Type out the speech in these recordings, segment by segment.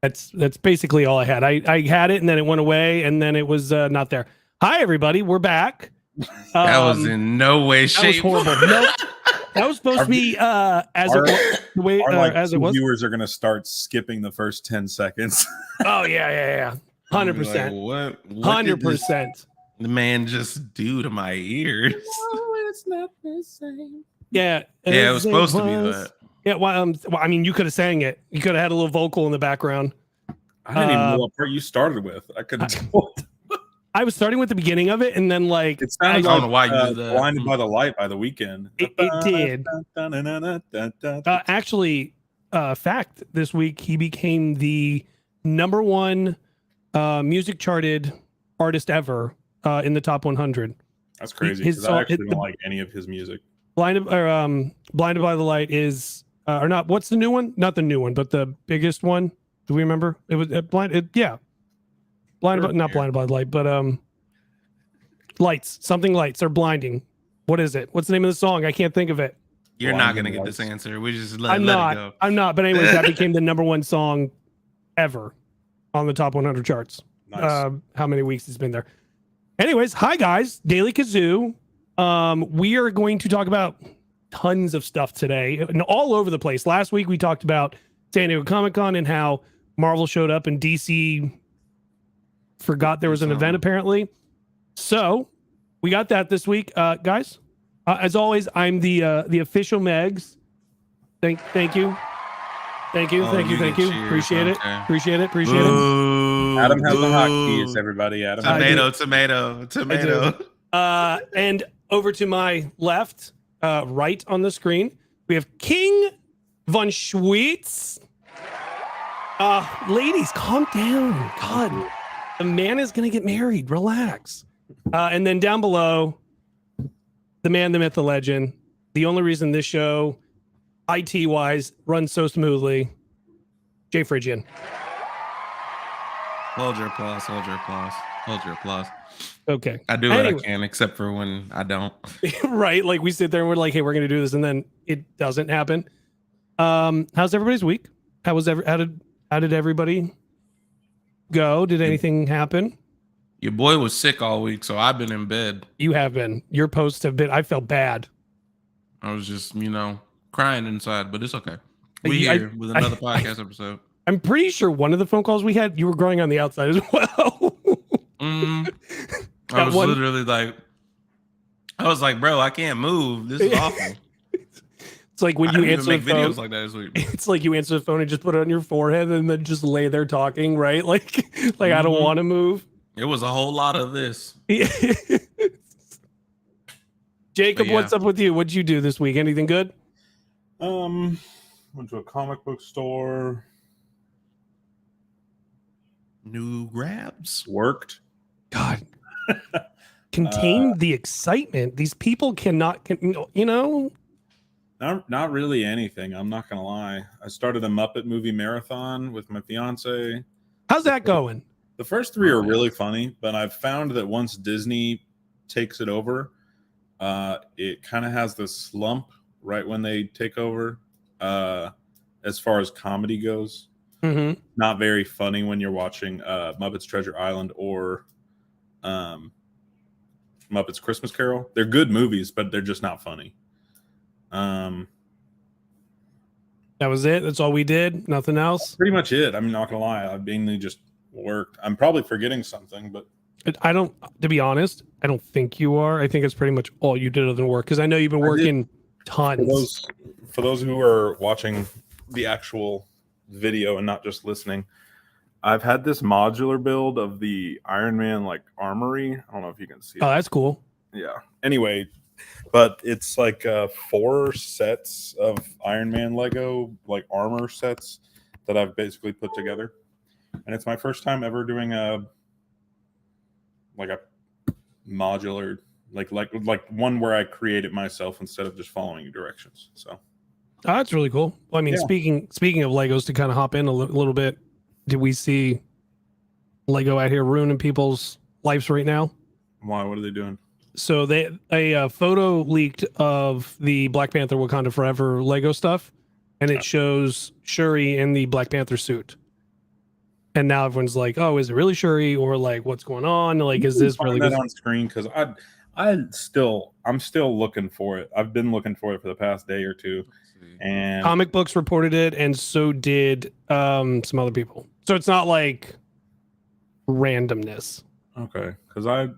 That's basically all I had. I had it and then it went away and then it was not there. Hi everybody, we're back. That was in no way, shape. That was horrible. Nope. That was supposed to be the way as it was. Viewers are going to start skipping the first 10 seconds. Oh yeah. 100%. What 100%. The man just do to my ears. Oh, it's not the same. Yeah. Yeah, it was supposed to be that. Yeah, well, I mean, you could have sang it. You could have had a little vocal in the background. I didn't even know what part you started with. I couldn't. I was starting with the beginning of it, and then like It sounded I don't know why you did that. Blinded by the Light by The Weeknd. It did. Actually, fact this week he became the #1 music charted artist ever in the top 100. That's crazy because I actually don't like any of his music. Blinded by the Light is or not. What's the new one? Not the new one, but the biggest one. Do we remember? It was Blinded by the Light, but lights, something lights or blinding. What is it? What's the name of the song? I can't think of it. You're not gonna get this answer. We just let it go. I'm not. But anyways, that became the #1 song ever on the top 100 charts. Nice. How many weeks it's been there? Anyways, hi guys, Daily Kazoo. We are going to talk about tons of stuff today and all over the place. Last week we talked about San Diego Comic-Con and how Marvel showed up and DC forgot there was an event apparently. So we got that this week, guys. As always, I'm the official Megs. Thank you. Appreciate it. Adam has the hotkeys, everybody. Adam. Tomato. And over to my left, right on the screen, we have KingVonSchweetz. Ladies, calm down. God, the man is gonna get married. Relax. And then down below, the man, the myth, the legend. The only reason this show, IT-wise, runs so smoothly, JPhrygian. Hold your applause. Okay. I do what I can, except for when I don't. Right. Like we sit there and we're like, hey, we're going to do this. And then it doesn't happen. How's everybody's week? How did everybody go? Did anything happen? Your boy was sick all week, so I've been in bed. You have been. Your posts have been. I felt bad. I was just, crying inside, but it's okay. We here with another podcast episode. I'm pretty sure one of the phone calls we had, you were growing on the outside as well. I was literally like, bro, I can't move. This is awful. It's like when you answer the phone. Videos like that this week. It's like you answer the phone and just put it on your forehead and then just lay there talking, right? Like I don't want to move. It was a whole lot of this. Jacob, what's up with you? What'd you do this week? Anything good? Went to a comic book store. New grabs. Worked. God. Contain the excitement. These people cannot, Not really anything. I'm not gonna lie. I started a Muppet movie marathon with my fiance. How's that going? The first 3 are really funny, but I've found that once Disney takes it over, it kind of has this slump right when they take over. As far as comedy goes, not very funny when you're watching Muppets Treasure Island or Muppets Christmas Carol. They're good movies, but they're just not funny. That was it. That's all we did. Nothing else. Pretty much it. I'm not gonna lie. I mainly just worked. I'm probably forgetting something, but to be honest, I don't think you are. I think it's pretty much all you did other than work because I know you've been working tons. For those who are watching the actual video and not just listening, I've had this modular build of the Iron Man armory. I don't know if you can see it. Oh, that's cool. Yeah. Anyway, but it's 4 sets of Iron Man Lego armor sets that I've basically put together. And it's my first time ever doing a modular like one where I create it myself instead of just following directions. So that's really cool. Well, I mean, speaking of Legos, to kind of hop in a little bit, did we see Lego out here ruining people's lives right now? Why? What are they doing? So a photo leaked of the Black Panther Wakanda Forever Lego stuff, and it shows Shuri in the Black Panther suit. And now everyone's like, "Oh, is it really Shuri?" Or like, "What's going on? Like, is Can you this find really?" that on screen? Because I'm still looking for it. I've been looking for it for the past day or two, and Comic books reported it, and so did some other people. So it's not like randomness. okay, because I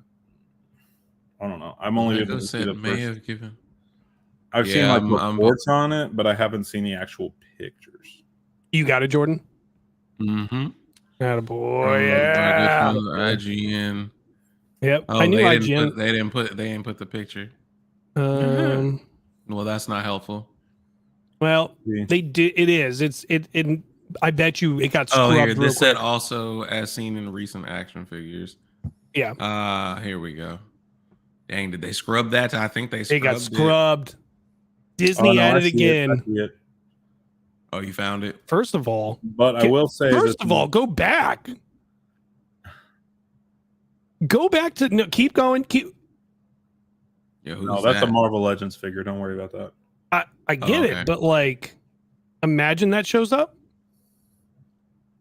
don't know. I'm only able to see the may first. have given. I've seen like reports on it, but I haven't seen the actual pictures. You got it, Jordan. Mm-hmm. Attaboy, yeah. IGN. Yep. Oh, I knew they IGN. didn't put the picture. Well, that's not helpful. they do. It is. It. I bet you it got scrubbed. Oh, here, real this quick. said also as seen in recent action figures. Yeah. Here we go. Dang, did they scrub that? I think they scrubbed it got scrubbed. Disney I at it see again. I see it. Oh, you found it? First of all, but I will say, first of all, go back. Go back to no. Keep going. Keep. Yeah, no, that's a Marvel Legends figure. Don't worry about that. I get it, but like, imagine that shows up.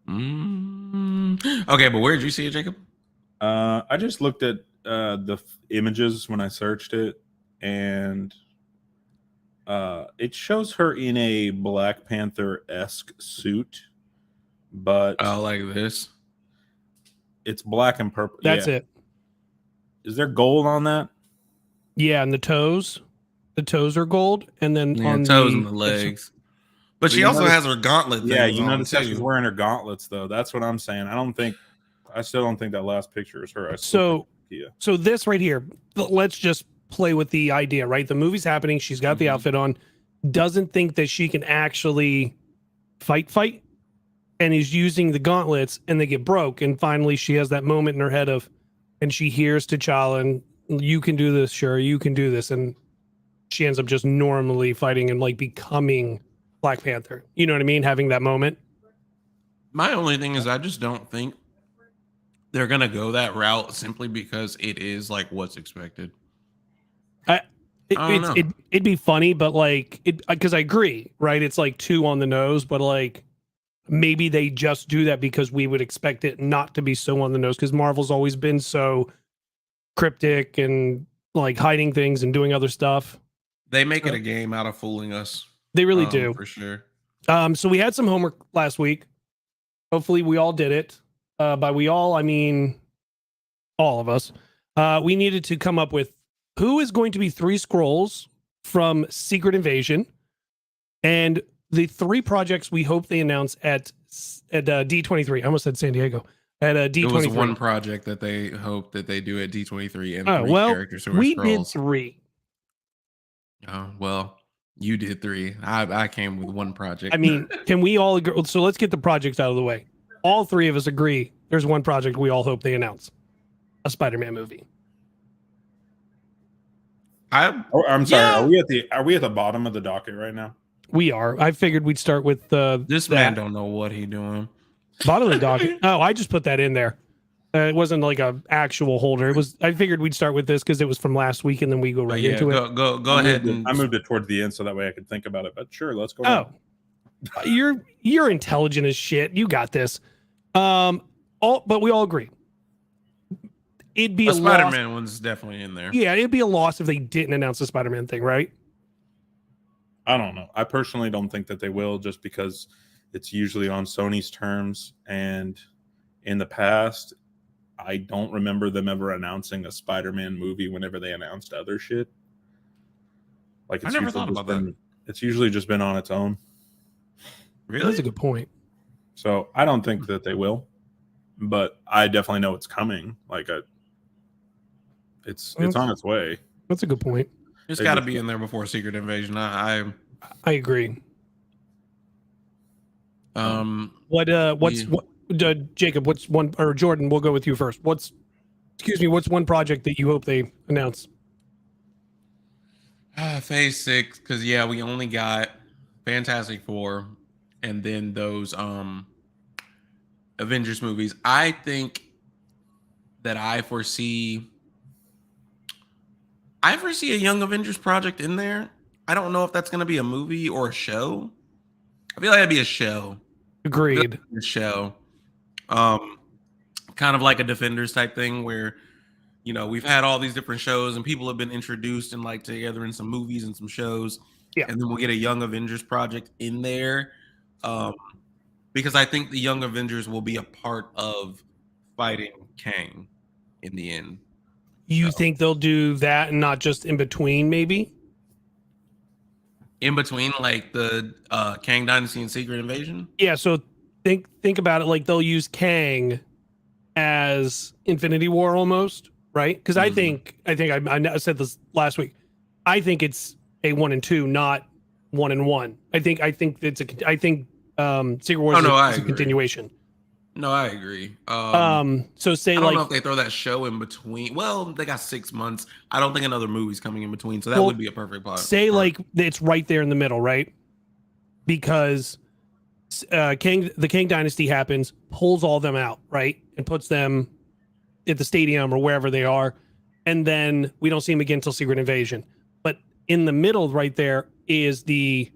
Okay, but where did you see it, Jacob? I just looked at the images when I searched it, and it shows her in a Black Panther-esque suit, but like this. It's black and purple. That's it. Is there gold on that? Yeah, and the toes are gold, and then on the toes and the legs. But she also has her gauntlet. Yeah, you notice that she's wearing her gauntlets, though. That's what I'm saying. I still don't think that last picture is her. So this right here, let's just play with the idea, right? The movie's happening. She's got the outfit on. Doesn't think that she can actually fight, and is using the gauntlets, and they get broke. And finally, she has that moment in her head and she hears T'Challa, and you can do this, sure, you can do this, and she ends up just normally fighting and like becoming Black Panther. You know what I mean? Having that moment. My only thing is I just don't think they're gonna go that route simply because it is like what's expected. It'd be funny, but like because I agree, right? It's like too on the nose, but like maybe they just do that because we would expect it not to be so on the nose, because Marvel's always been so cryptic and like hiding things and doing other stuff. They make it a game out of fooling us. They really do, for sure. So we had some homework last week. Hopefully we all did it. By we all, I mean all of us. We needed to come up with who is going to be 3 Skrulls from Secret Invasion, and the 3 projects we hope they announce at D23. I almost said San Diego. At D23. It was one project that they hope that they do at D23, and 3 characters who are we Skrulls. Did 3. Oh, well, you did 3. I came with one project. I mean, can we all agree? So let's get the projects out of the way. All 3 of us agree there's one project we all hope they announce: a Spider-Man movie. I'm sorry. Yeah. Are we at the bottom of the docket right now? We are. I figured we'd start with this man don't know what he doing. Bottom of the docket. Oh, I just put that in there. It wasn't like a actual holder. It was. I figured we'd start with this because it was from last week, and then we go right into it. Go ahead. I moved it towards the end so that way I could think about it. But sure, let's go. Oh, you're intelligent as shit. You got this. But we all agree. It'd be a Spider-Man one's definitely in there. Yeah, it'd be a loss if they didn't announce the Spider-Man thing, right? I don't know. I personally don't think that they will, just because it's usually on Sony's terms, and in the past, I don't remember them ever announcing a Spider-Man movie whenever they announced other shit. Like, I never thought about that. It's usually just been on its own. Really? That's a good point. So I don't think that they will, but I definitely know it's coming. Like, it's on its way. That's a good point. It's got to be in there before Secret Invasion. I agree. Jacob, what's one, or Jordan, we'll go with you first. What's one project that you hope they announce? Phase 6, because we only got Fantastic Four and then those Avengers movies. I think that I foresee a Young Avengers project in there. I don't know if that's going to be a movie or a show. I feel like it'd be a show. Agreed. A show. Kind of like a Defenders type thing where, we've had all these different shows and people have been introduced and like together in some movies and some shows. Yeah. And then we'll get a Young Avengers project in there. Because I think the Young Avengers will be a part of fighting Kang in the end. You think they'll do that and not just in between, maybe? In between, like the Kang Dynasty and Secret Invasion? Yeah, so think about it like they'll use Kang as Infinity War almost, right? Because I think I said this last week. I think it's a 1 and 2, not 1 and 1. I think Secret Wars is a continuation. No, I agree. So say I don't like know if they throw that show in between. Well, they got 6 months. I don't think another movie's coming in between, so that would be a perfect part. Say like it's right there in the middle, right? Because the Kang Dynasty happens, pulls all them out, right, and puts them at the stadium or wherever they are, and then we don't see them again until Secret Invasion. But in the middle, right there, is the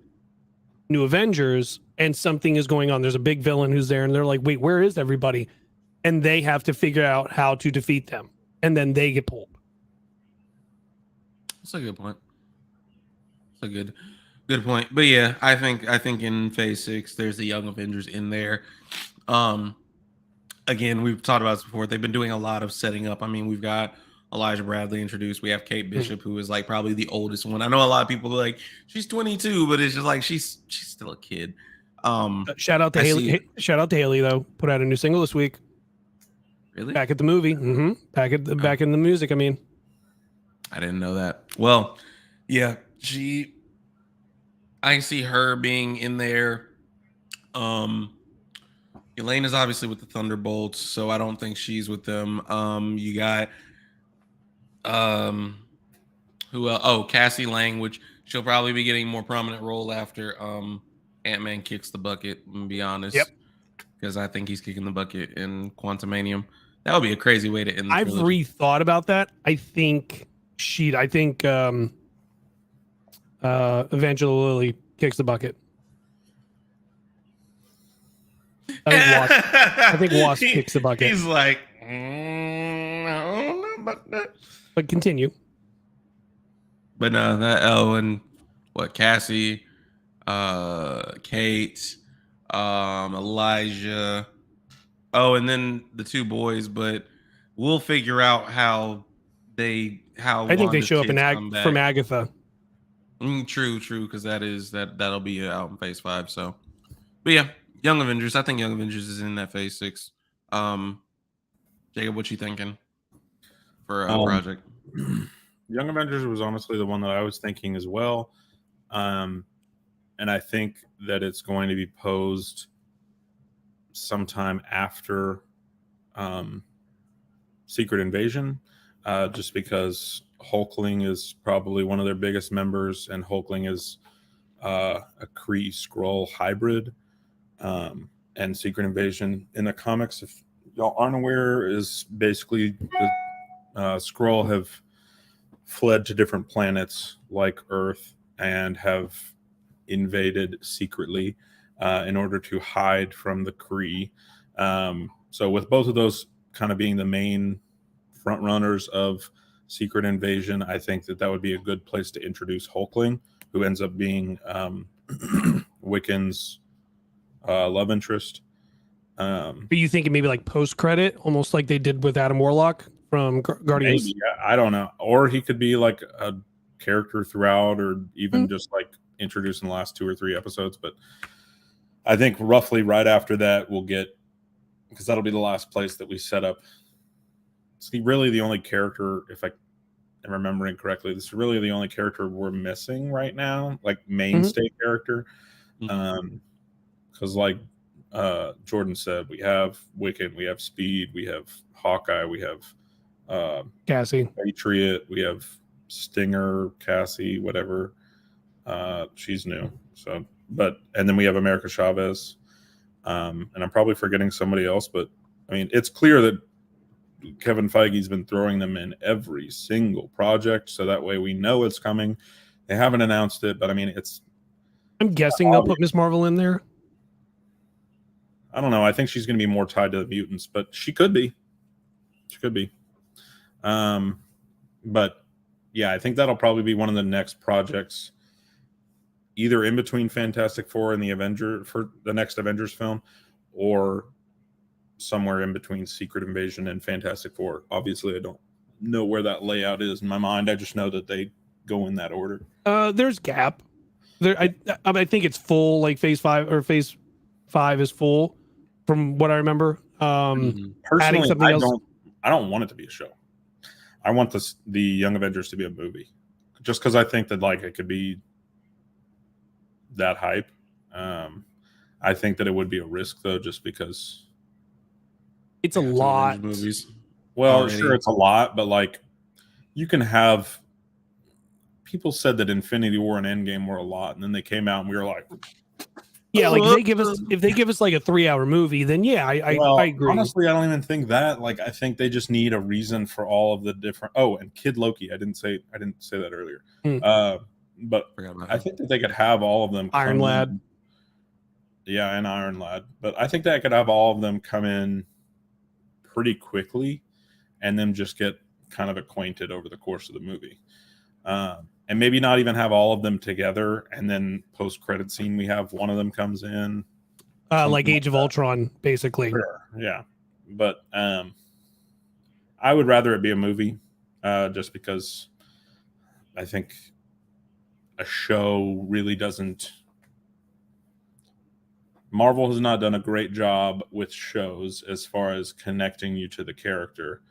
New Avengers, and something is going on. There's a big villain who's there, and they're like, "Wait, where is everybody?" And they have to figure out how to defeat them, and then they get pulled. That's a good point. That's a good point. But yeah, I think in Phase 6, there's the Young Avengers in there. Again, we've talked about this before. They've been doing a lot of setting up. I mean, we've got Elijah Bradley introduced. We have Kate Bishop, who is like probably the oldest one. I know a lot of people are like, she's 22, but it's just like she's still a kid. Shout out to Haley. Shout out to Haley though. Put out a new single this week. Really? Back at the movie. Back in the music. I mean, I didn't know that. Well, yeah, I see her being in there. Elaine is obviously with the Thunderbolts, so I don't think she's with them. You got who else? Oh, Cassie Lang, which she'll probably be getting a more prominent role after Ant-Man kicks the bucket, to be honest. Yep. Because I think he's kicking the bucket in Quantumanium. That would be a crazy way to end the I've trilogy. rethought about that. I think Evangela Lilly kicks the bucket. I think Wasp kicks the bucket. He's like, I don't know about that. But continue. But no, and what, Cassie, Kate, Elijah. Oh, and then the 2 boys, but we'll figure out how I think they show up from Agatha. True, because that'll be out in Phase 5. So, but yeah, Young Avengers. I think Young Avengers is in that Phase 6. Jacob, what you thinking for a project? Young Avengers was honestly the one that I was thinking as well, and I think that it's going to be posed sometime after Secret Invasion, just because Hulkling is probably one of their biggest members, and Hulkling is a Kree Skrull hybrid. And Secret Invasion in the comics, if y'all aren't aware, is basically the Skrull have fled to different planets like Earth and have invaded secretly in order to hide from the Kree. So with both of those kind of being the main front runners of Secret Invasion, I think that would be a good place to introduce Hulkling, who ends up being Wiccan's love interest. But you thinking maybe like post-credit, almost like they did with Adam Warlock from Guardians? Maybe, I don't know. Or he could be like a character throughout, or even just like introduced in the last 2 or 3 episodes. But I think roughly right after that, we'll get, because that'll be the last place that we set up. It's really the only character, if I am remembering correctly, this is really the only character we're missing right now, like mainstay character. Because like Jordan said, we have Wiccan, we have Speed, we have Hawkeye, we have Cassie, Patriot, we have Stinger, Cassie, whatever. She's new. So, and then we have America Chavez. And I'm probably forgetting somebody else, but I mean, it's clear that Kevin Feige's been throwing them in every single project, so that way we know it's coming. They haven't announced it, but I mean, I'm guessing they'll put Ms. Marvel in there. I don't know. I think she's going to be more tied to the mutants, but she could be. She could be. But yeah, I think that'll probably be one of the next projects, either in between Fantastic Four and for the next Avengers film, or somewhere in between Secret Invasion and Fantastic Four. Obviously, I don't know where that layout is in my mind. I just know that they go in that order. There's gap. I think it's full. Like Phase 5 or Phase 5 is full, from what I remember. Personally, I don't want it to be a show. I want the Young Avengers to be a movie, just because I think that like it could be that hype. I think that it would be a risk though, just because it's a lot. Movies. Well, already. Sure, it's a lot, but like you can have. People said that Infinity War and Endgame were a lot, and then they came out and we were like, yeah, like if they give us like a 3-hour movie, then yeah, I agree. Honestly, I don't even think that. Like, I think they just need a reason for all of the different. Oh, and Kid Loki. I didn't say that earlier. But I think that they could have all of them. Iron Lad. Yeah, and Iron Lad. But I think that I could have all of them come in pretty quickly, and then just get kind of acquainted over the course of the movie. And maybe not even have all of them together, and then post-credit scene we have one of them comes in, like Age of Ultron, basically. Sure. Yeah, but I would rather it be a movie, just because I think a show really doesn't. Marvel has not done a great job with shows as far as connecting you to the character,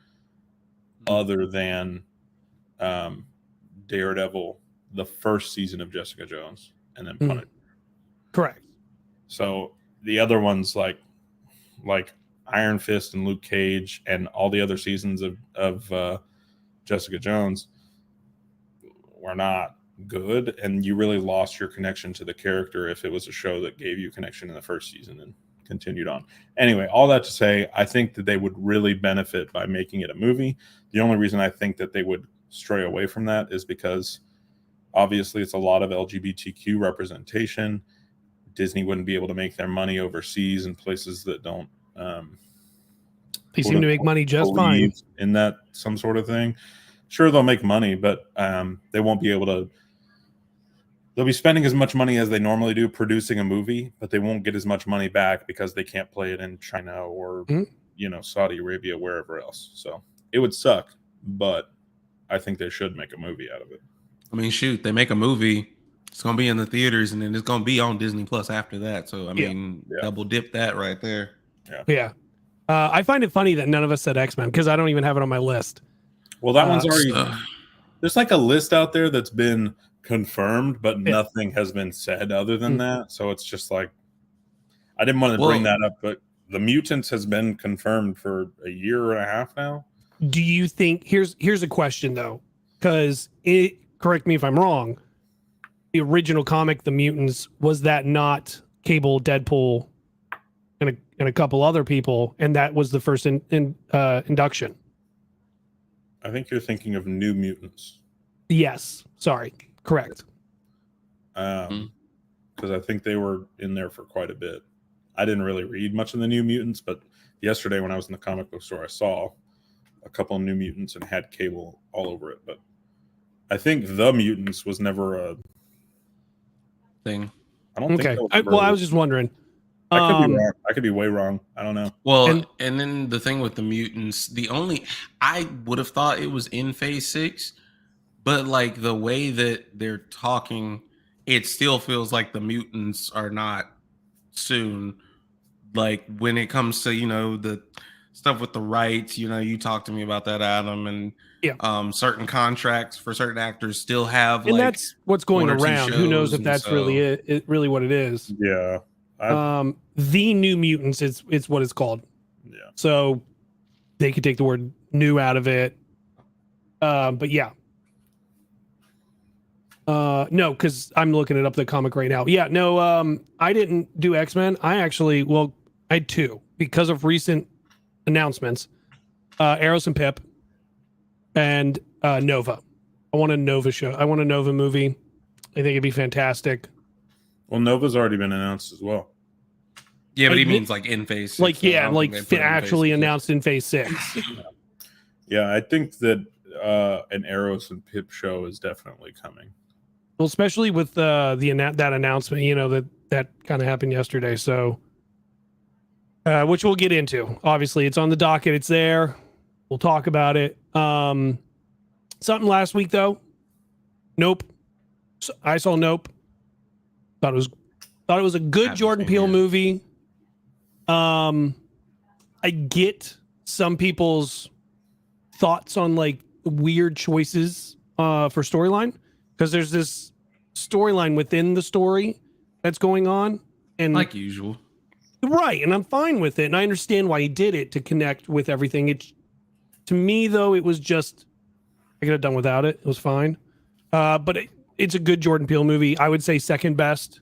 other than Daredevil, the first season of Jessica Jones, and then Punisher. Correct. So the other ones like Iron Fist and Luke Cage and all the other seasons of Jessica Jones were not good, and you really lost your connection to the character if it was a show that gave you connection in the first season and continued on. Anyway, all that to say, I think that they would really benefit by making it a movie. The only reason I think that they would stray away from that is because obviously it's a lot of LGBTQ representation. Disney wouldn't be able to make their money overseas in places that don't they seem to make money just fine in that some sort of thing. Sure, they'll make money, but they won't be able to. They'll be spending as much money as they normally do producing a movie, but they won't get as much money back because they can't play it in China or Saudi Arabia, wherever else. So it would suck, but I think they should make a movie out of it. I mean, shoot, they make a movie, it's going to be in the theaters, and then it's going to be on Disney Plus after that. So, I mean, double dip that right there. Yeah. I find it funny that none of us said X-Men because I don't even have it on my list. Well, that one's already... There's like a list out there that's been confirmed, but nothing has been said other than that. So it's just like... I didn't want to bring that up, but the Mutants has been confirmed for a year and a half now. Do you think here's a question though, because correct me if I'm wrong, the original comic, The Mutants, was that not Cable, Deadpool, and a couple other people, and that was the first induction? I think you're thinking of New Mutants. Yes, sorry, correct. Because I think they were in there for quite a bit. I didn't really read much of the New Mutants, but yesterday when I was in the comic book store, I saw a couple of New Mutants and had Cable all over it. But I think The Mutants was never a thing. I don't think. I was just wondering. I could be wrong. I could be way wrong. I don't know. Well, and then the thing with the Mutants, I would have thought it was in Phase 6, but like the way that they're talking, it still feels like the Mutants are not soon. Like when it comes to, the stuff with the rights, you talked to me about that, Adam, and certain contracts for certain actors still have, and that's what's going around. Who knows if that's really what it is? Yeah. The New Mutants is what it's called. Yeah. So they could take the word "new" out of it. But yeah. No, because I'm looking it up the comic right now. Yeah, no, I didn't do X-Men. I had two because of recent announcements. Eros and Pip and Nova. I want a Nova show. I want a Nova movie. I think it'd be fantastic. Well, Nova's already been announced as well. Yeah, but he Like, means like in phase 6. like so I yeah, don't like think they put him in phase actually 6. announced in phase 6. Yeah, I think that an Arrows and Pip show is definitely coming. Well, especially with that announcement, that kind of happened yesterday. So, which we'll get into. Obviously, it's on the docket. It's there. We'll talk about it. Something last week though. Nope. I saw Nope. Thought it was a good Jordan Peele movie. I get some people's thoughts on like weird choices for storyline, because there's this storyline within the story that's going on, and Like usual. right, and I'm fine with it, and I understand why he did it to connect with everything. It, to me though, it was just, I could have done without it. It was fine, but it's a good Jordan Peele movie. I would say second best.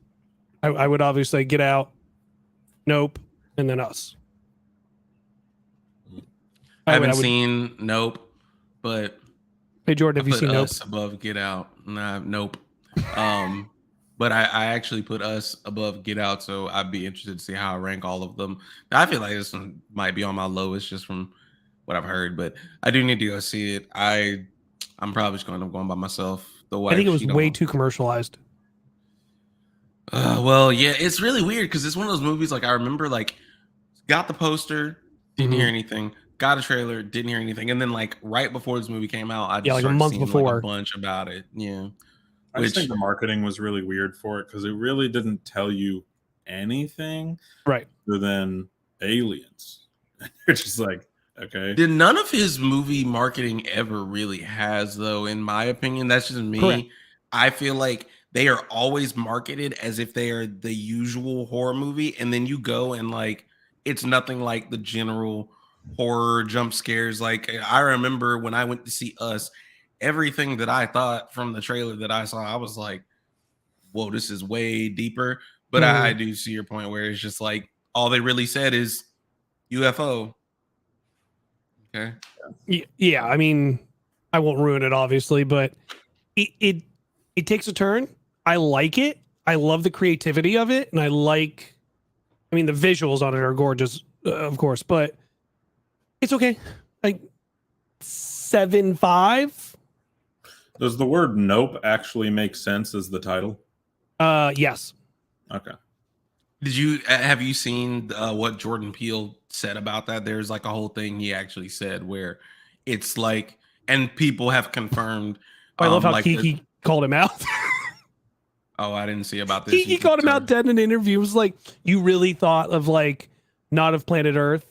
I would obviously Get Out, Nope, and then Us. I haven't seen Nope, but Hey Jordan, have you seen Nope? Us above Get Out? Nah, Nope. But I actually put Us above Get Out, so I'd be interested to see how I rank all of them. I feel like this one might be on my lowest just from what I've heard, but I do need to go see it. I'm probably just going to go by myself. I think it was way too commercialized. Well, yeah, it's really weird because it's one of those movies. Like I remember, like got the poster, didn't hear anything. Got a trailer, didn't hear anything, and then like right before this movie came out, I just like a started month seeing, before, like, a bunch about it. Yeah, I just think the marketing was really weird for it because it really didn't tell you anything, right? Other than aliens. It's just like, okay. Did none of his movie marketing ever really has, though? In my opinion, that's just me. Correct. I feel like they are always marketed as if they are the usual horror movie, and then you go and like it's nothing like the general horror jump scares. Like I remember when I went to see Us, everything that I thought from the trailer that I saw, I was like, whoa, this is way deeper. But I do see your point where it's just like all they really said is UFO. Okay. Yeah, I mean, I won't ruin it obviously, but it takes a turn. I like it. I love the creativity of it, and I mean the visuals on it are gorgeous, of course, but it's okay. Like 7.5. Does the word nope actually make sense as the title? Yes. Okay. Have you seen what Jordan Peele said about that? There's like a whole thing he actually said where it's like, and people have confirmed. I love how like Kiki called him out. Oh, I didn't see about this. Kiki called him out dead in an interview. It was like, you really thought of like not of Planet Earth.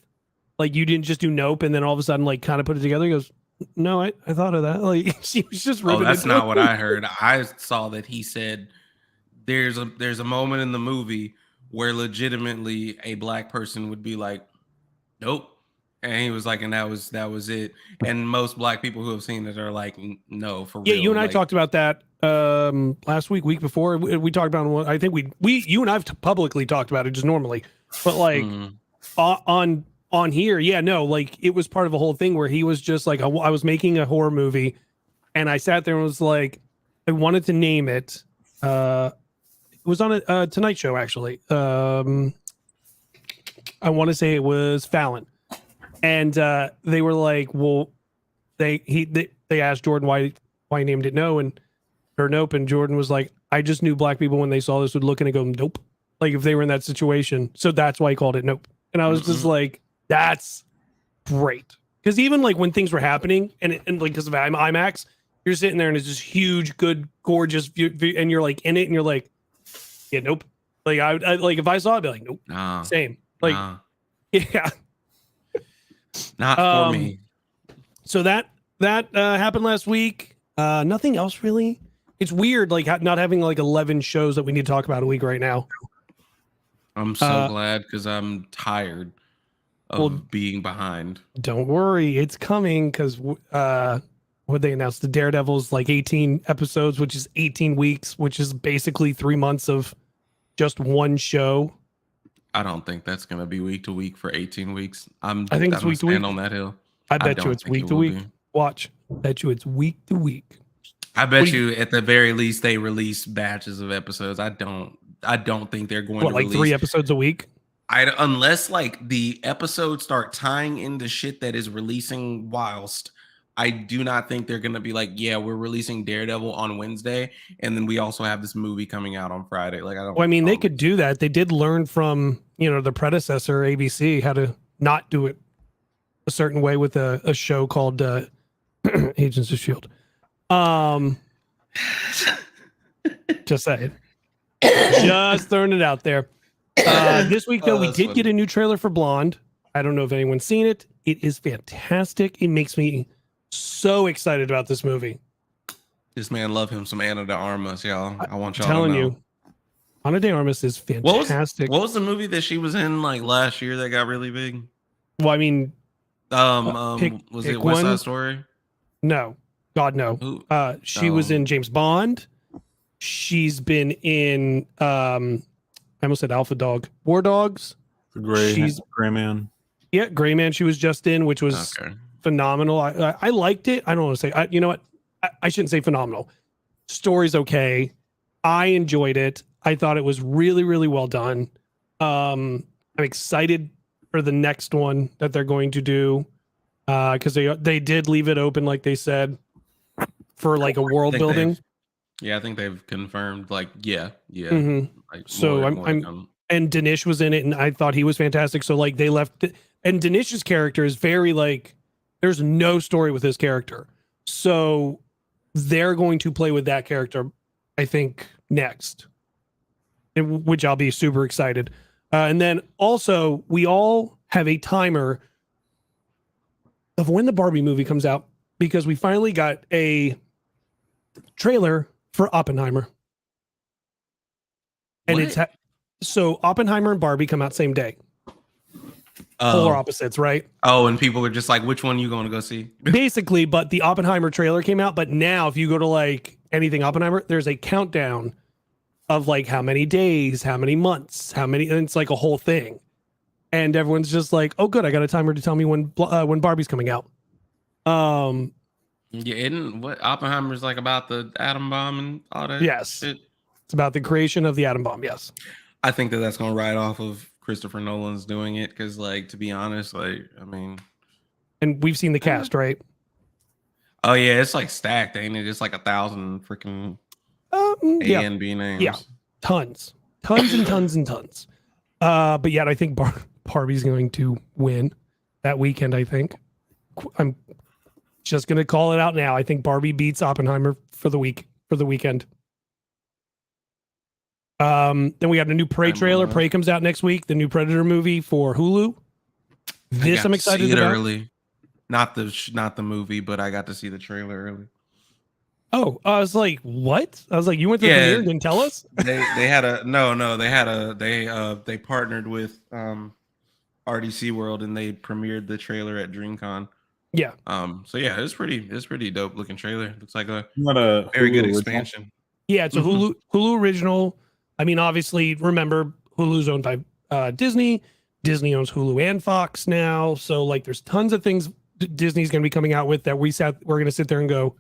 Like you didn't just do Nope and then all of a sudden like kind of put it together. He goes, no, I thought of that. Like she was just ripping. Oh, that's not what I heard. I saw that he said there's a moment in the movie where legitimately a black person would be like, nope. And he was like, and that was it. And most black people who have seen it are like, no, for real. Yeah, you and I like, talked about that last week before. We talked about what I think you and I've publicly talked about it just normally. But like on here, yeah, no, like it was part of a whole thing where he was just like, I was making a horror movie and I sat there and was like, I wanted to name it. It was on a Tonight Show, actually. I want to say it was Fallon. And they were like, well, they asked Jordan why he named it Nope, and Jordan was like, I just knew black people when they saw this would look and go, nope. Like if they were in that situation. So that's why he called it Nope. And I was just like, that's great. Because even like when things were happening and like because of IMAX, you're sitting there and it's just huge, good, gorgeous view, and you're like in it and you're like, yeah, nope. Like I like if I saw it, I'd be like, nope. Same. Like yeah. Not for me. So that happened last week. Nothing else really. It's weird, like not having like 11 shows that we need to talk about a week right now. I'm so glad because I'm tired of being behind. Don't worry, it's coming because what they announced, the Daredevil's like 18 episodes, which is 18 weeks, which is basically 3 months of just one show. I don't think that's going to be week to week for 18 weeks. I think it's week to week. On that hill. I bet you it's week to week. Watch. Bet you it's week to week. I bet you at the very least they release batches of episodes. I don't think they're going to like release 3 episodes a week. Unless like the episodes start tying into shit that is releasing whilst, I do not think they're gonna be like, yeah, we're releasing Daredevil on Wednesday, and then we also have this movie coming out on Friday. Like, I don't. Well, I mean, they could do that. They did learn from the predecessor ABC how to not do it a certain way with a show called Agents of Shield. Just saying. Just throwing it out there. This week, though, we did get a new trailer for Blonde. I don't know if anyone's seen it. It is fantastic. It makes me so excited about this movie. This man love him some Ana de Armas, y'all. I want y'all telling to know. you, Ana de Armas is fantastic. What was the movie that she was in like last year that got really big? Well, I mean, was it West Side Story? No, God no. She was in James Bond. She's been in I almost said Alpha Dog, War Dogs. Gray Man. Yeah, Gray Man. She was just in, which was phenomenal. I liked it. I don't want to say. You know what? I shouldn't say phenomenal. Story's okay. I enjoyed it. I thought it was really, really well done. I'm excited for the next one that they're going to do because they did leave it open, like they said, for like a world building. Yeah, I think they've confirmed. Like, yeah. Mm-hmm. Like, so and Dinesh was in it, and I thought he was fantastic. So like they left it, and Dinesh's character is very like there's no story with his character, so they're going to play with that character, I think, next, which I'll be super excited. And then also we all have a timer of when the Barbie movie comes out because we finally got a trailer for Oppenheimer. And so Oppenheimer and Barbie come out same day. Polar opposites, right? Oh, and people are just like, which one are you going to go see? Basically, but the Oppenheimer trailer came out. But now if you go to like anything Oppenheimer, there's a countdown of like how many days, how many months, and it's like a whole thing. And everyone's just like, oh, good. I got a timer to tell me when Barbie's coming out. Yeah, isn't what Oppenheimer's like about the atom bomb and all that? Yes. Shit? It's about the creation of the atom bomb. Yes. I think that's going to ride off of Christopher Nolan's doing it. Cause like, to be honest, like, I mean, and we've seen the cast, right? Oh yeah. It's like stacked. Ain't it? It's like 1,000 freaking A and B names. Yeah. Tons and tons and tons. But yet I think Barbie's going to win that weekend. I think I'm just going to call it out now. I think Barbie beats Oppenheimer for the weekend. Then we got a new Prey trailer. Prey comes out next week. The new Predator movie for Hulu. I'm excited about. Early, not the movie, but I got to see the trailer early. Oh, I was like, what? I was like, you went to the premiere and didn't tell us? They partnered with RDC World and they premiered the trailer at DreamCon. Yeah. So yeah, it's pretty dope looking trailer. Looks like a very Hulu good expansion. Original? Yeah, it's a Hulu original. I mean, obviously, remember Hulu's owned by Disney. Disney owns Hulu and Fox now. So like, there's tons of things Disney's going to be coming out with that we're going to sit there and go,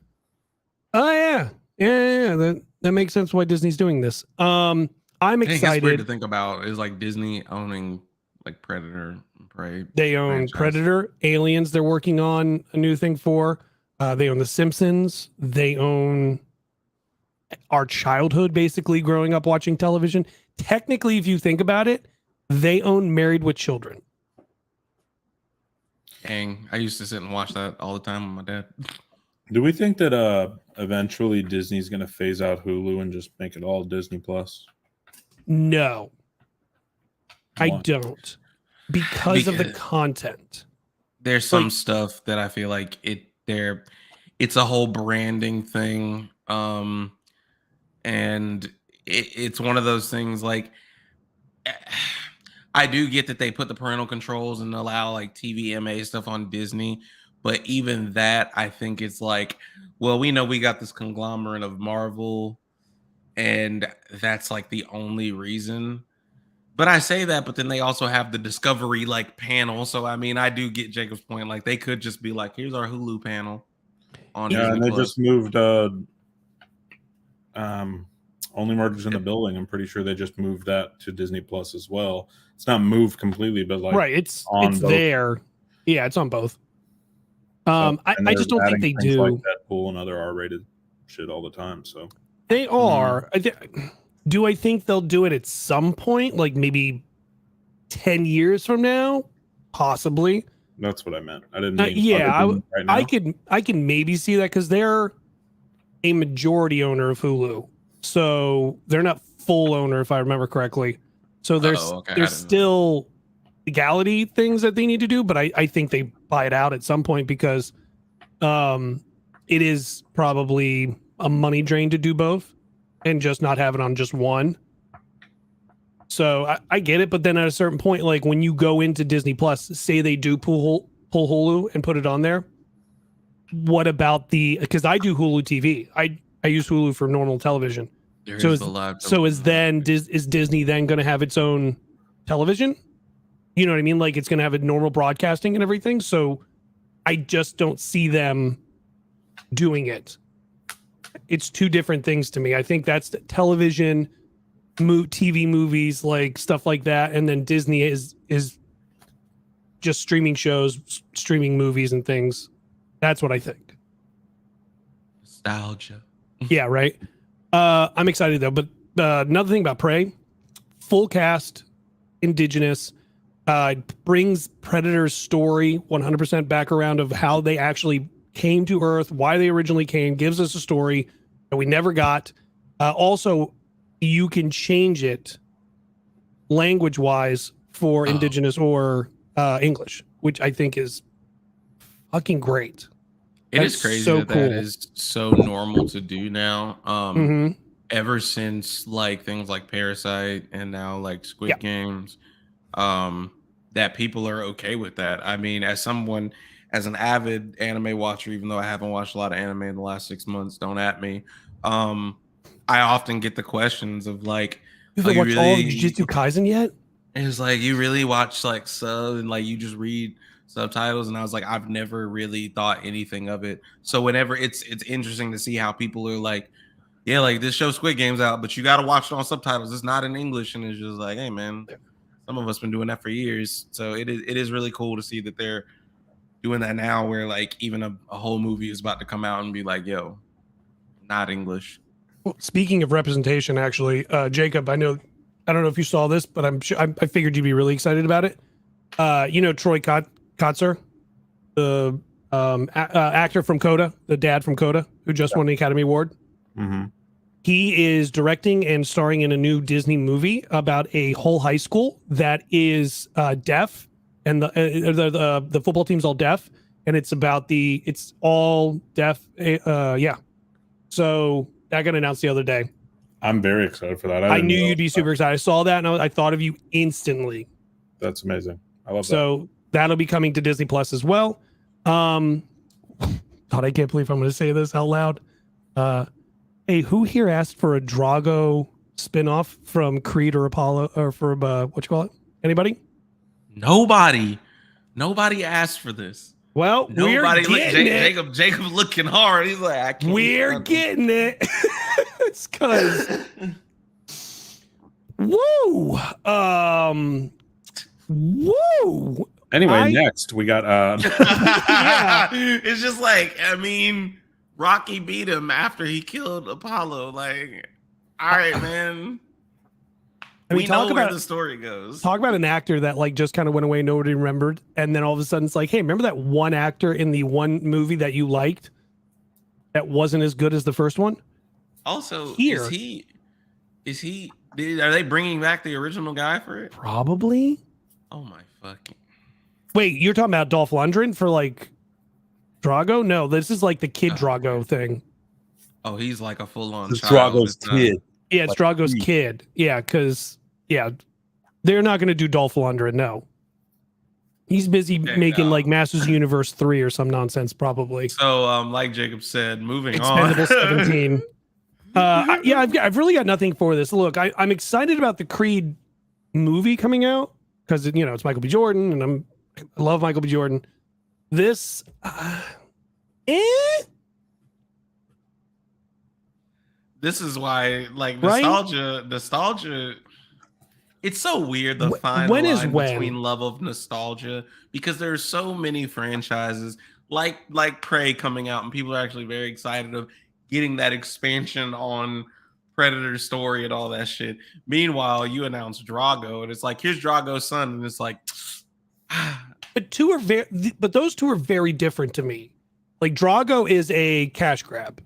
oh yeah. That makes sense why Disney's doing this. I'm excited. It's weird to think about is like Disney owning like Predator and Prey. They own franchise. Predator, Aliens. They're working on a new thing for. They own The Simpsons. They own our childhood, basically growing up watching television. Technically, if you think about it, they own Married with Children. Dang, I used to sit and watch that all the time with my dad. Do we think that eventually Disney's going to phase out Hulu and just make it all Disney Plus? No, I don't, because of the content. There's some stuff that I feel like it's a whole branding thing, and it's one of those things. Like, I do get that they put the parental controls and allow like TVMA stuff on Disney. But even that, I think it's like, well, we know we got this conglomerate of Marvel, and that's like the only reason. But I say that, but then they also have the Discovery like panel. So I mean, I do get Jacob's point. Like, they could just be like, here's our Hulu panel on Disney and they Plus. just moved Only Murders in the Building. I'm pretty sure they just moved that to Disney Plus as well. It's not moved completely, but like right. It's on both. there. Yeah, it's on both. So, I just don't think they do. Like Deadpool and other R-rated shit all the time. So They are. Do I think they'll do it at some point? Like maybe 10 years from now? Possibly. that's what I meant. I didn't mean right now. I can maybe see that because they're a majority owner of Hulu. So they're not full owner, if I remember correctly. So there's still legality things that they need to do, but I think they buy it out at some point because it is probably a money drain to do both and just not have it on just one. So I get it, but then at a certain point, like when you go into Disney Plus, say they do pull Hulu and put it on there. What about because I do Hulu TV. I use Hulu for normal television. So is Disney then going to have its own television? You know what I mean? Like it's going to have a normal broadcasting and everything. So I just don't see them doing it. It's two different things to me. I think that's the television, TV movies, like stuff like that, and then Disney is just streaming shows, streaming movies and things. That's what I think. Nostalgia. Yeah, right. I'm excited though. But another thing about Prey, full cast, indigenous, brings Predator's story 100% back around of how they actually came to Earth, why they originally came, gives us a story that we never got. Also, you can change it language-wise for indigenous or English, which I think is fucking great. It is crazy that is so normal to do now. Ever since like things like Parasite and now like Squid Games, that people are okay with that. I mean, as an avid anime watcher, even though I haven't watched a lot of anime in the last 6 months, don't at me. I often get the questions of like, you haven't watched all of Jujutsu Kaisen yet? And it's like, you really watch like sub and like you just read subtitles, and I was like, I've never really thought anything of it. So whenever it's interesting to see how people are like, yeah, like this show Squid Game's out, but you got to watch it on subtitles. It's not in English, and it's just like, hey man, some of us been doing that for years. So it is really cool to see that they're doing that now, where like even a whole movie is about to come out and be like, yo, not English. Well, speaking of representation, actually, Jacob, I don't know if you saw this, but I figured you'd be really excited about it. You know Troy Kotsur, the actor from Coda, the dad from Coda, who just won the Academy Award. Mm-hmm. He is directing and starring in a new Disney movie about a whole high school that is deaf, and the football team's all deaf, and it's all deaf. So that got announced the other day. I'm very excited for that. I knew you'd be super excited. I saw that and I thought of you instantly. That's amazing. I love that. So that'll be coming to Disney Plus as well. God, I can't believe I'm going to say this out loud. Hey, who here asked for a Drago spinoff from Creed or Apollo or from what you call it? Anybody? Nobody asked for this. Well, nobody. Jacob looking hard. He's like, I can't. We're getting it. It's because. Woo. Woo. Anyway, next we got. Yeah. It's just like, I mean, Rocky beat him after he killed Apollo. Like, all right, man. We know where the story goes. Talk about an actor that like just kind of went away, nobody remembered, and then all of a sudden it's like, hey, remember that one actor in the one movie that you liked that wasn't as good as the first one? Also, here are they bringing back the original guy for it? Probably. Oh my fucking. Wait, you're talking about Dolph Lundgren for like Drago? No, this is like the kid Drago thing. Oh, he's like a full-on Drago's kid. Yeah, it's Drago's kid. Yeah, because they're not going to do Dolph Lundgren. No, he's busy making like Masters Universe 3 or some nonsense, probably. So, like Jacob said, moving Expendable on. 17. I've really got nothing for this. Look, I'm excited about the Creed movie coming out because it's Michael B. Jordan, and I love Michael B. Jordan. This, This is why, like, nostalgia. It's so weird the fine when line is when? between love of nostalgia, because there's so many franchises like Prey coming out, and people are actually very excited of getting that expansion on Predator's story and all that shit. Meanwhile, you announce Drago, and it's like, here's Drago's son, and it's like, but those two are very different to me. Like Drago is a cash grab.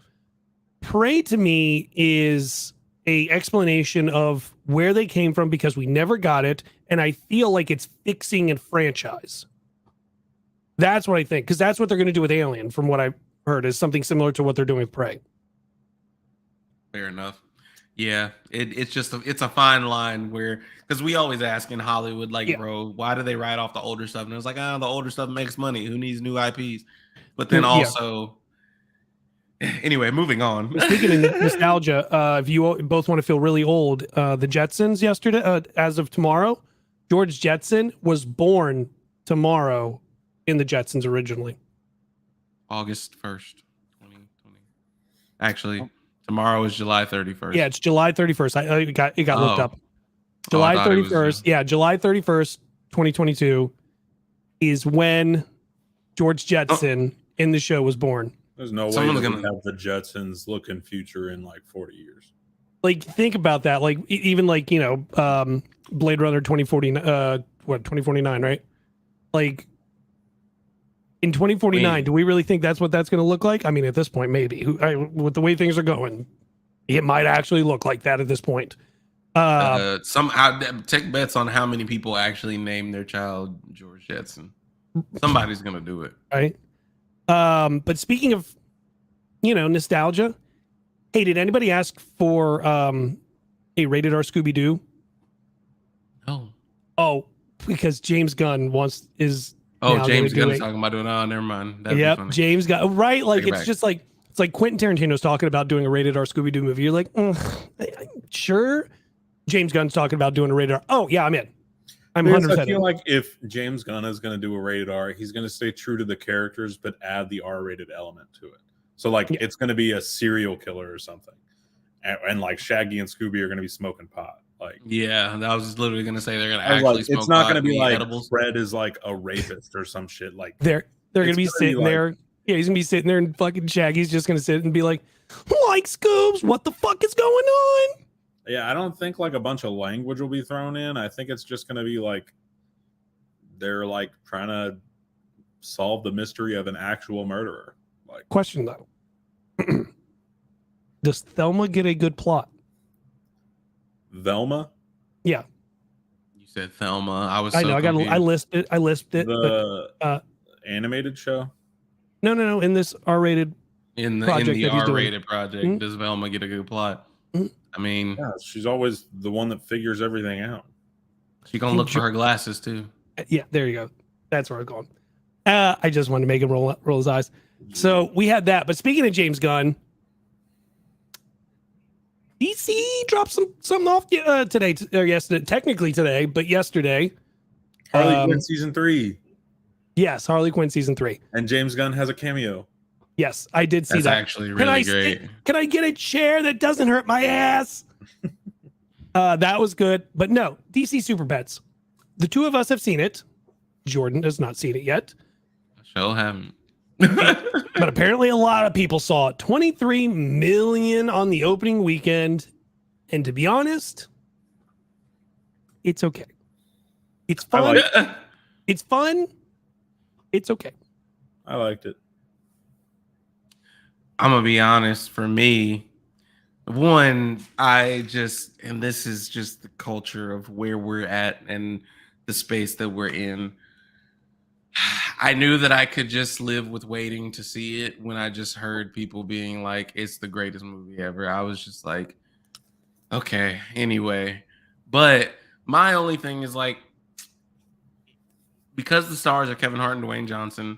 Prey to me is a explanation of where they came from because we never got it, and I feel like it's fixing a franchise. That's what I think, because that's what they're going to do with Alien, from what I've heard, is something similar to what they're doing with Prey. fair enough. Yeah, it's a fine line where, because we always ask in Hollywood, like, bro, why do they write off the older stuff? And it's like, the older stuff makes money. Who needs new IPs? But then also, anyway, moving on. Speaking of nostalgia, if you both want to feel really old, the Jetsons yesterday, as of tomorrow, George Jetson was born tomorrow in the Jetsons originally. August 1st, 2020. Actually, tomorrow is July 31st. Yeah, it's July 31st. It got looked up. July 31st. Yeah, July 31st, 2022 is when George Jetson in the show was born. There's no way they're going to have the Jetsons looking future in like 40 years. Like, think about that. Like, even like, Blade Runner 2049, right? Like, in 2049, do we really think that's what that's going to look like? I mean, at this point, maybe. With the way things are going, it might actually look like that at this point. Take bets on how many people actually name their child George Jetson. Somebody's going to do it. Right? But speaking of, nostalgia, hey, did anybody ask for a rated R Scooby-Doo? No. Oh, because James Gunn is. Oh, James Gunn is talking about doing. Oh, never mind. Yep, James Gunn. Right, like it's just like it's like Quentin Tarantino's talking about doing a rated R Scooby-Doo movie. You're like, sure. James Gunn's talking about doing a rated R. Oh yeah, I'm in. I'm 100%. I feel like if James Gunn is going to do a rated R, he's going to stay true to the characters, but add the R-rated element to it. So like it's going to be a serial killer or something, and like Shaggy and Scooby are going to be smoking pot. Like, yeah, I was just literally going to say they're going to actually smoke pot. It's not going to be like edibles. Fred is like a rapist or some shit. Like they're going to be sitting there. Yeah, he's going to be sitting there, and fucking Shaggy's just going to sit and be like, Scoobs, what the fuck is going on? Yeah, I don't think like a bunch of language will be thrown in. I think it's just going to be like they're like trying to solve the mystery of an actual murderer. Like, question though, does Thelma get a good plot? Velma? Yeah. You said Thelma. I was. I know. I listed it. The animated show. No. In this R-rated. In the R-rated project, does Velma get a good plot? Mm-hmm. I mean, yeah, she's always the one that figures everything out. She's gonna look for her glasses too. Yeah, there you go. That's where I'm going. I just wanted to make him roll his eyes. So we had that. But speaking of James Gunn, DC dropped something off today or yesterday. Technically today, but yesterday. Harley Quinn season 3. Yes, Harley Quinn season 3. And James Gunn has a cameo. Yes, I did see that. That's actually really great. Can I get a chair that doesn't hurt my ass? That was good. But no, DC Super Pets. The two of us have seen it. Jordan has not seen it yet. I sure haven't. But apparently a lot of people saw it. 23 million on the opening weekend. And to be honest, it's okay. It's fun. It's fun. It's okay. I liked it. I'm gonna be honest, for me, one, and this is just the culture of where we're at and the space that we're in. I knew that I could just live with waiting to see it when I just heard people being like, it's the greatest movie ever. I was just like, okay, anyway. But my only thing is like, because the stars are Kevin Hart and Dwayne Johnson,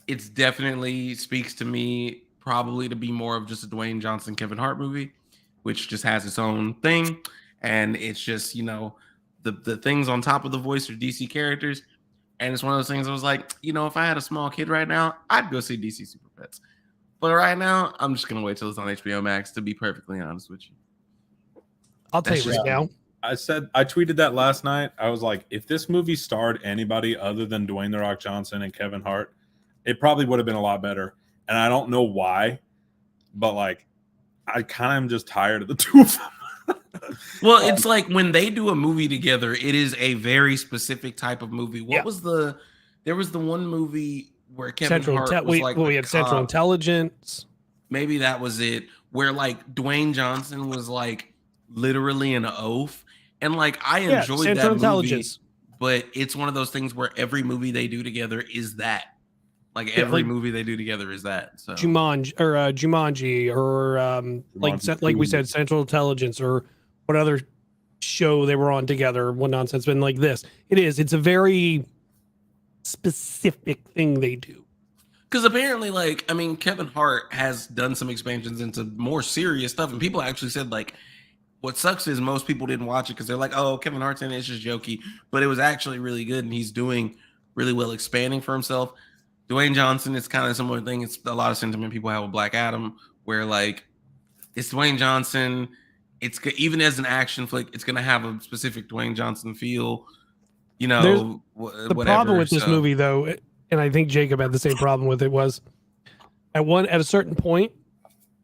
it's definitely speaks to me probably to be more of just a Dwayne Johnson, Kevin Hart movie, which just has its own thing. And it's just, the things on top of the voice are DC characters. And it's one of those things I was like, if I had a small kid right now, I'd go see DC Super Pets. But right now, I'm just going to wait till it's on HBO Max, to be perfectly honest with you. I'll tell you right now, I tweeted that last night. I was like, if this movie starred anybody other than Dwayne The Rock Johnson and Kevin Hart, it probably would have been a lot better. And I don't know why, but like, I kind of am just tired of the two of them. Well, it's like when they do a movie together, it is a very specific type of movie. What was there was the one movie where Kevin Hart was like, we had Central Intelligence. Maybe that was it, where like Dwayne Johnson was like literally an oaf. And like I enjoyed that movie, but it's one of those things where every movie they do together is that. Like every movie they do together is that. So Jumanji or like we said, Central Intelligence or what other show they were on together, what nonsense been like this. It's a very specific thing they do. Because apparently, like, I mean, Kevin Hart has done some expansions into more serious stuff, and people actually said like, what sucks is most people didn't watch it because they're like, oh, Kevin Hart's in it, it's just jokey. But it was actually really good, and he's doing really well expanding for himself. Dwayne Johnson, it's kind of a similar thing. It's a lot of sentiment people have with Black Adam, where like it's Dwayne Johnson. It's even as an action flick, it's gonna have a specific Dwayne Johnson feel. You know, the problem with this movie, though, and I think Jacob had the same problem with it, was at a certain point,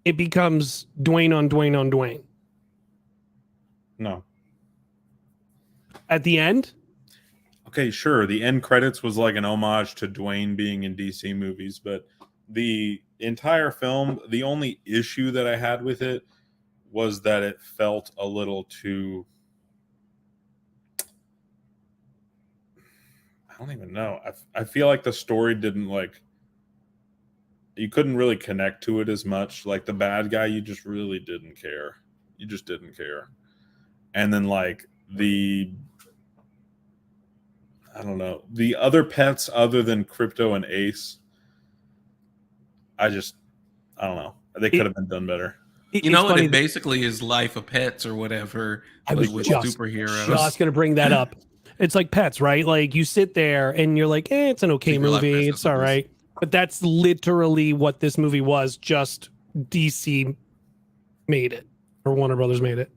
it becomes Dwayne on Dwayne on Dwayne. No. At the end. Okay, sure. The end credits was like an homage to Dwayne being in DC movies, but the entire film, the only issue that I had with it was that it felt a little too... I don't even know. I feel like the story didn't like... You couldn't really connect to it as much. Like the bad guy, you just really didn't care. You just didn't care. And then like I don't know, the other pets other than Crypto and Ace, I don't know. They could have been done better. You know what? It basically is Life of Pets or whatever. I was with just superheroes. Just gonna bring that up. It's like Pets, right? Like you sit there and you're like, it's an okay movie. It's all right. But that's literally what this movie was. Just DC made it, or Warner Brothers made it.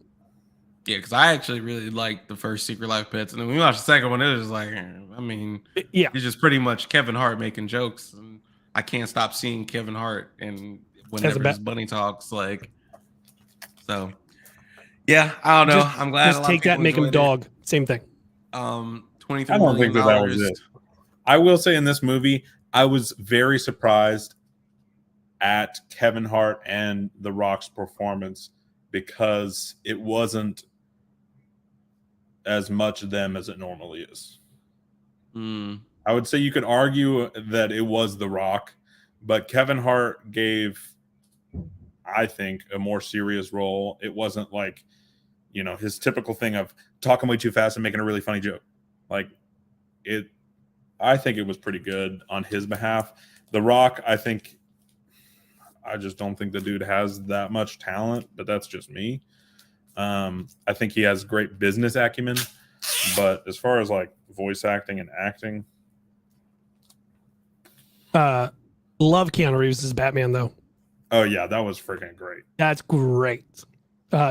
Yeah, because I actually really liked the first Secret Life Pets, and then when we watched the second one, it was like, I mean, it's just pretty much Kevin Hart making jokes, and I can't stop seeing Kevin Hart, and whenever his bunny talks, like, so, yeah, I don't know. I'm glad. Just take that, and make him dog. Same thing. $23 I don't think that was it. I will say in this movie, I was very surprised at Kevin Hart and The Rock's performance because it wasn't as much them as it normally is. I would say you could argue that it was The Rock, but Kevin Hart gave, I think, a more serious role. It wasn't like, you know, his typical thing of talking way too fast and making a really funny joke. Like it, I think it was pretty good on his behalf. The Rock, I just don't think the dude has that much talent, but that's just me. I think he has great business acumen, but as far as like voice acting and acting, love Keanu Reeves as Batman though. Oh yeah, that was freaking great. That's great.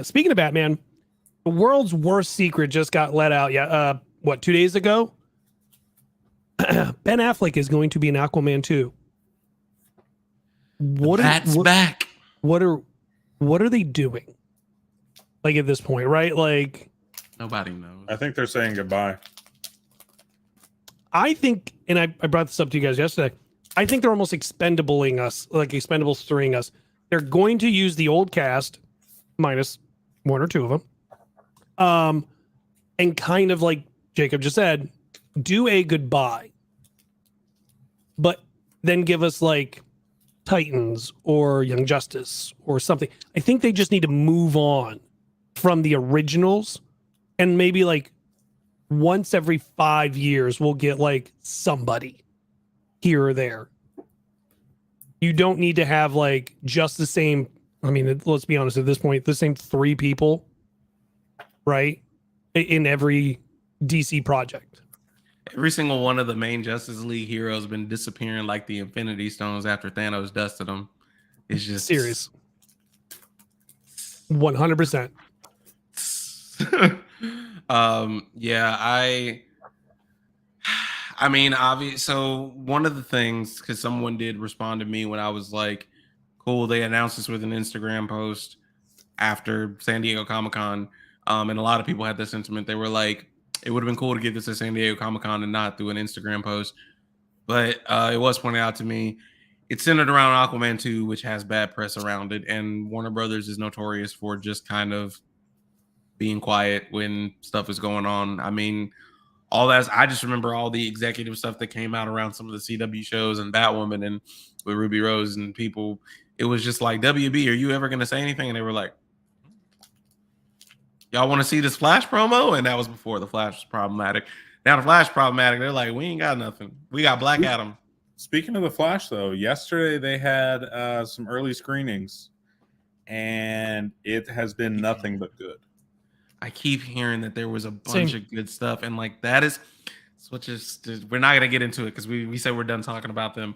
Speaking of Batman, the world's worst secret just got let out. 2 days ago? Ben Affleck is going to be in Aquaman 2. Back. What are they doing? Like at this point, right? Like nobody knows. I think they're saying goodbye. I think, and I brought this up to you guys yesterday, I think they're almost expendabling us, like Expendables 3ing us. They're going to use the old cast, minus one or two of them, and kind of like Jacob just said, do a goodbye, but then give us like Titans or Young Justice or something. I think they just need to move on from the originals, and maybe like once every 5 years we'll get like somebody here or there. You don't need to have like just the same, I mean, let's be honest at this point, the same 3 people, right? In every DC project. Every single one of the main Justice League heroes has been disappearing like the Infinity Stones after Thanos dusted them. It's just serious. 100%. Yeah, I mean, obvious. So one of the things, because someone did respond to me when I was like, "Cool," they announced this with an Instagram post after San Diego Comic Con, and a lot of people had this sentiment. They were like, "It would have been cool to get this at San Diego Comic Con and not through an Instagram post." But it was pointed out to me, it's centered around Aquaman 2, which has bad press around it, and Warner Brothers is notorious for just kind of being quiet when stuff is going on. I mean, all that. I just remember all the executive stuff that came out around some of the CW shows and Batwoman and with Ruby Rose and people. It was just like, WB, are you ever going to say anything? And they were like, y'all want to see this Flash promo? And that was before the Flash was problematic. Now the Flash problematic. They're like, we ain't got nothing. We got Black Adam. Speaking of the Flash, though, yesterday they had some early screenings, and it has been nothing but good. I keep hearing that there was a bunch of good stuff, and like that is what just we're not gonna get into it because we said we're done talking about them,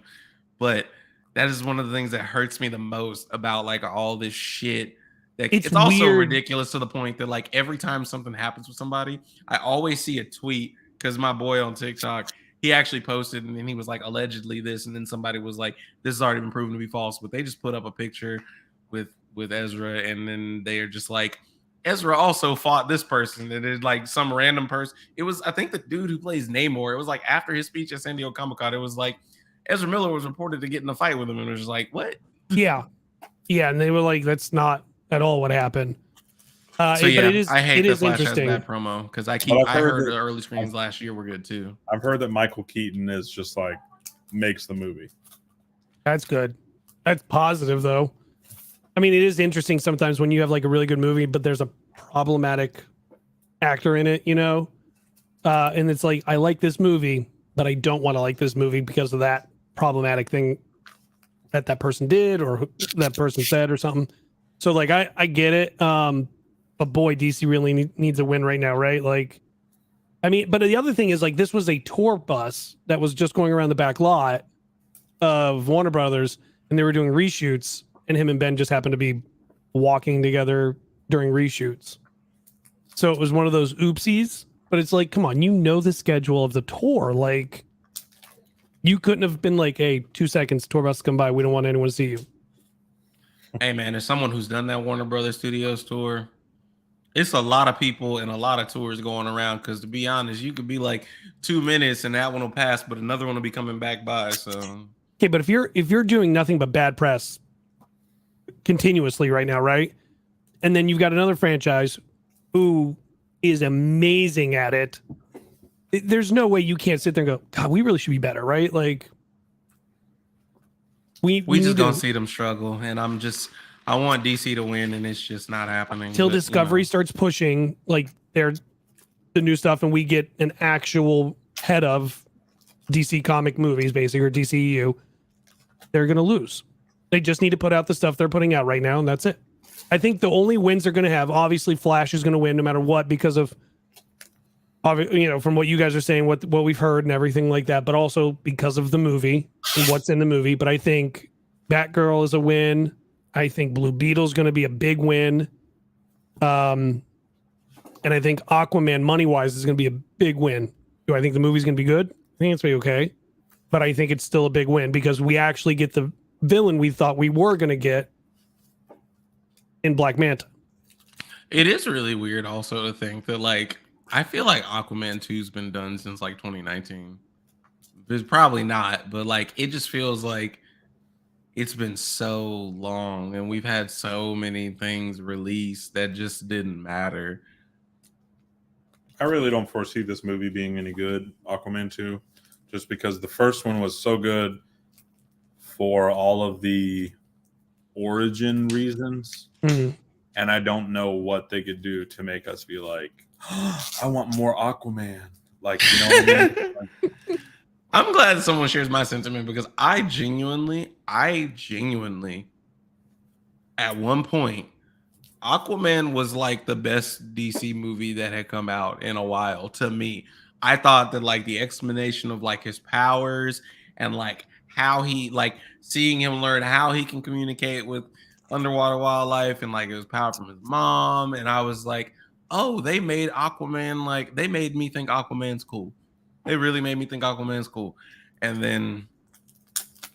but that is one of the things that hurts me the most about like all this shit. That it's also ridiculous to the point that like every time something happens with somebody, I always see a tweet because my boy on TikTok, he actually posted and then he was like allegedly this, and then somebody was like, this has already been proven to be false, but they just put up a picture with Ezra, and then they are just like, Ezra also fought this person, and it's like some random person. It was, I think, the dude who plays Namor. It was like after his speech at San Diego Comic Con, it was like Ezra Miller was reported to get in a fight with him, and it was just like, what? Yeah, and they were like, that's not at all what happened. So yeah, but I hate that Flash has interesting. bad promo because I heard the early screens last year were good too. I've heard that Michael Keaton is just like makes the movie. That's good. That's positive though. I mean, it is interesting sometimes when you have like a really good movie, but there's a problematic actor in it, you know? And it's like, I like this movie, but I don't want to like this movie because of that problematic thing that person did or that person said or something. So like, I get it. But boy, DC really needs a win right now, right? Like, I mean, but the other thing is like, this was a tour bus that was just going around the back lot of Warner Brothers, and they were doing reshoots, and him and Ben just happened to be walking together during reshoots. So it was one of those oopsies, but it's like, come on, you know the schedule of the tour. Like, you couldn't have been like, hey, 2 seconds, tour bus come by. We don't want anyone to see you. Hey, man, as someone who's done that Warner Brothers Studios tour, it's a lot of people and a lot of tours going around because, to be honest, you could be like 2 minutes and that one will pass, but another one will be coming back by. So, okay, but if you're doing nothing but bad press continuously right now, right? And then you've got another franchise who is amazing at it. There's no way you can't sit there and go, God, we really should be better, right? Like, we just don't see them struggle, and I want DC to win, and it's just not happening. Till Discovery starts pushing like the new stuff, and we get an actual head of DC comic movies, basically, or DCEU, they're gonna lose. They just need to put out the stuff they're putting out right now, and that's it. I think the only wins they're going to have, obviously, Flash is going to win no matter what because of, from what you guys are saying, what we've heard and everything like that, but also because of the movie and what's in the movie. But I think Batgirl is a win. I think Blue Beetle is going to be a big win. And I think Aquaman, money-wise, is going to be a big win. Do I think the movie's going to be good? I think it's going to be okay. But I think it's still a big win because we actually get the villain we thought we were going to get in Black Manta. It is really weird also to think that, like, I feel like Aquaman 2's been done since like 2019. It's probably not, but like it just feels like it's been so long and we've had so many things released that just didn't matter. I really don't foresee this movie being any good, Aquaman 2, just because the first one was so good for all of the origin reasons. Mm-hmm. And I don't know what they could do to make us be like, oh, I want more Aquaman. Like, you know what I mean? Like, I'm glad that someone shares my sentiment because I genuinely, at one point, Aquaman was like the best DC movie that had come out in a while to me. I thought that like the explanation of like his powers and like how he, like seeing him learn how he can communicate with underwater wildlife and like his power from his mom, and I was like, oh, they made Aquaman like they made me think Aquaman's cool. They really made me think Aquaman's cool. And then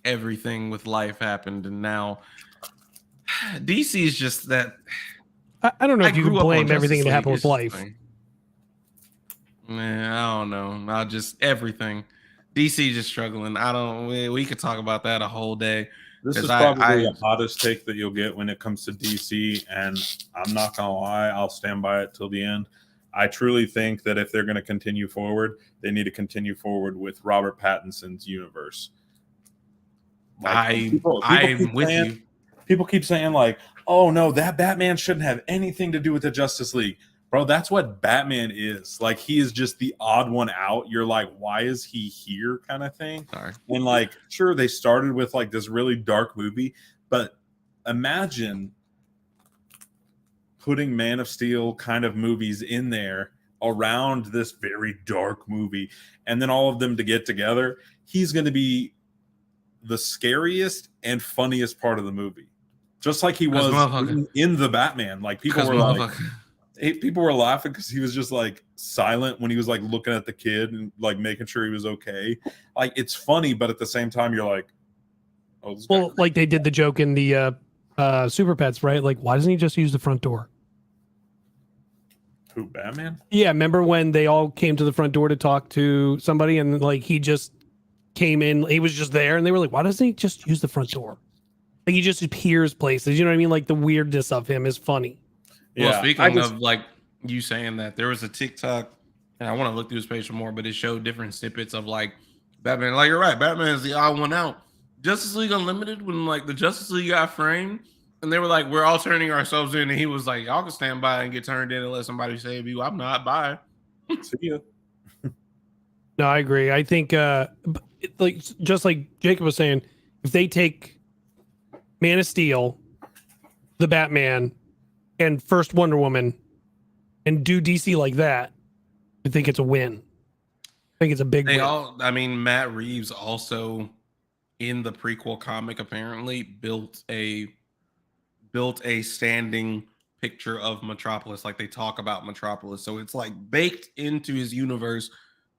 everything with life happened, and now DC is just that. I don't know if you can grew up on blame everything Justice that happened League. with life. Man, I don't know. I just everything. DC just struggling. I don't. We could talk about that a whole day. This is probably the hottest take that you'll get when it comes to DC, and I'm not gonna lie, I'll stand by it till the end. I truly think that if they're going to continue forward, they need to continue forward with Robert Pattinson's universe. I'm with you. People keep saying like, "Oh no, that Batman shouldn't have anything to do with the Justice League." Bro, that's what Batman is. Like, he is just the odd one out. You're like, why is he here kind of thing? Sorry. And like, sure, they started with like this really dark movie, but imagine putting Man of Steel kind of movies in there around this very dark movie, and then all of them to get together. He's going to be the scariest and funniest part of the movie, just like he was in the Batman. Like, people were laughing because he was just like silent when he was like looking at the kid and like making sure he was okay. Like, it's funny, but at the same time, you're like, oh, well, like they did the joke in the Super Pets, right? Like, why doesn't he just use the front door? Who, Batman? Yeah, remember when they all came to the front door to talk to somebody, and like he just came in, he was just there, and they were like, why doesn't he just use the front door? Like, he just appears places, you know what I mean? Like, the weirdness of him is funny. Well, yeah, speaking of like you saying that, there was a TikTok, and I want to look through his page some more, but it showed different snippets of like Batman. Like, you're right, Batman is the odd one out. Justice League Unlimited, when like the Justice League got framed, and they were like, we're all turning ourselves in, and he was like, y'all can stand by and get turned in and let somebody save you. I'm not. Bye. See ya. No, I agree. I think like just like Jacob was saying, if they take Man of Steel, the Batman, and first Wonder Woman and do DC like that, I think it's a win. I think it's a big win. I mean, Matt Reeves also in the prequel comic apparently built a standing picture of Metropolis. Like, they talk about Metropolis. So it's like baked into his universe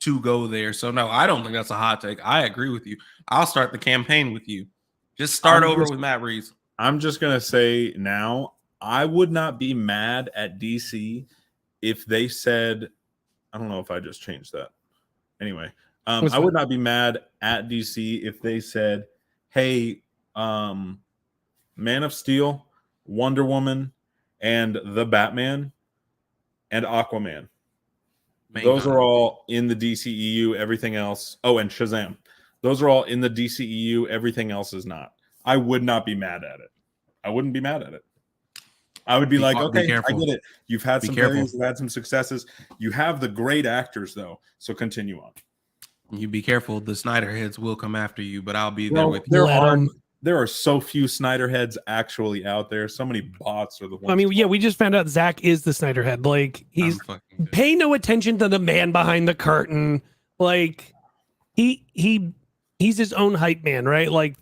to go there. So no, I don't think that's a hot take. I agree with you. I'll start the campaign with you. Just start over with Matt Reeves. I'm just going to say now, I would not be mad at DC if they said, I don't know if I just changed that. Anyway, I would not be mad at DC if they said, hey, Man of Steel, Wonder Woman, and the Batman, and Aquaman. Those are all in the DCEU. Everything else. Oh, and Shazam. Those are all in the DCEU. Everything else is not. I would not be mad at it. I wouldn't be mad at it. I would be like, okay, I get it. You've had some failures, you've had some successes. You have the great actors, though. So continue on. You be careful. The Snyder heads will come after you, but I'll be there with you. There are so few Snyder heads actually out there. So many bots are the ones. I mean, yeah, we just found out Zach is the Snyder head. Like, he's pay no attention to the man behind the curtain. Like, he's his own hype man, right? Like,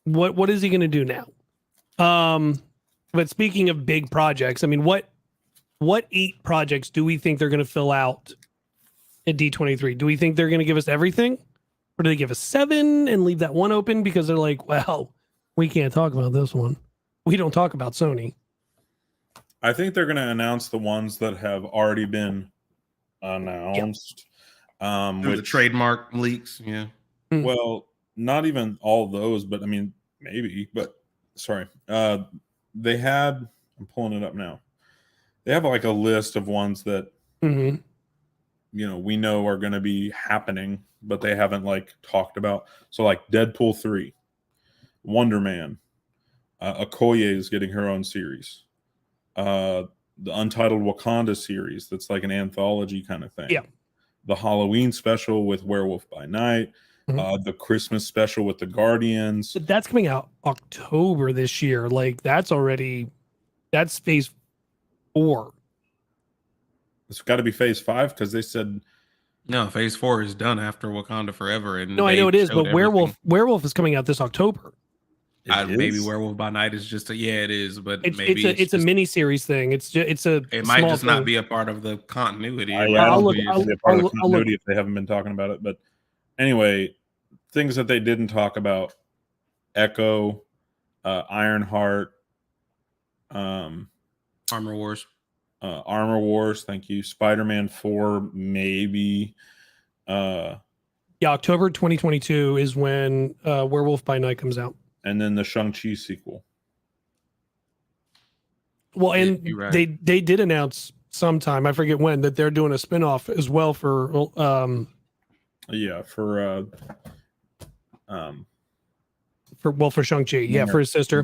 what is he going to do now? But speaking of big projects, I mean, what 8 projects do we think they're going to fill out at D23? Do we think they're going to give us everything? Or do they give us 7 and leave that one open because they're like, well, we can't talk about this one. We don't talk about Sony. I think they're going to announce the ones that have already been announced. Yep. The trademark leaks, yeah. Well, not even all those, but I mean, maybe. But sorry. They had, I'm pulling it up now. They have like a list of ones that, you know, we know are going to be happening, but they haven't like talked about. So like Deadpool 3, Wonder Man, Okoye is getting her own series. The Untitled Wakanda series, that's like an anthology kind of thing. Yeah. The Halloween special with Werewolf by Night. The Christmas special with the Guardians. But that's coming out October this year. Like, that's phase 4. It's got to be phase 5 because they said no. Phase 4 is done after Wakanda Forever, and no, I know it is, but Werewolf is coming out this October. Maybe Werewolf by Night is just it is, but maybe it's a mini series thing. It might just not be a part of the continuity. I don't think it's be a part of the continuity if they haven't been talking about it. But anyway, things that they didn't talk about: Echo, Ironheart, Armor Wars. Armor Wars. Thank you. Spider-Man 4, maybe. October 2022 is when Werewolf by Night comes out. And then the Shang-Chi sequel. Well, and right. they did announce sometime, I forget when, that they're doing a spinoff as well for for Shang-Chi. Yeah, for his sister.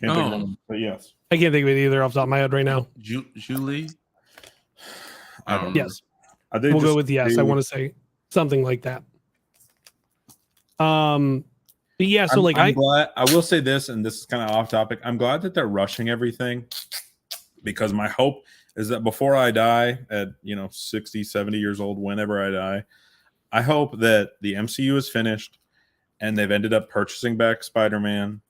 Can't think of them, but yes. I can't think of it either off the top of my head right now. Julie? Yes. We'll go with yes. I want to say something like that. But yeah, so I'm glad. I will say this, and this is kind of off topic. I'm glad that they're rushing everything, because my hope is that before I die at 60, 70 years old, whenever I die, I hope that the MCU is finished and they've ended up purchasing back Spider-Man,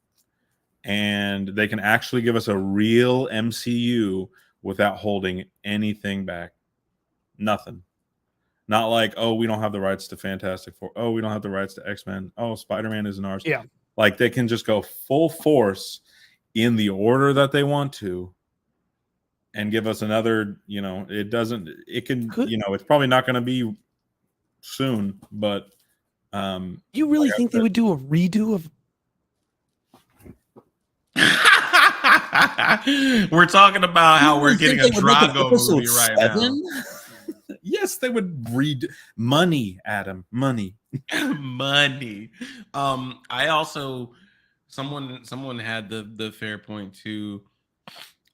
and they can actually give us a real MCU without holding anything back. Nothing. Not like, oh, we don't have the rights to Fantastic Four. Oh, we don't have the rights to X-Men. Oh, Spider-Man isn't ours. Yeah. Like, they can just go full force in the order that they want to and give us another, it's probably not going to be soon, but you really think they would do a redo of We're talking about how we're getting a Drago movie right now. Yes, they would read money, Adam. Money. Money. I also someone had the fair point too.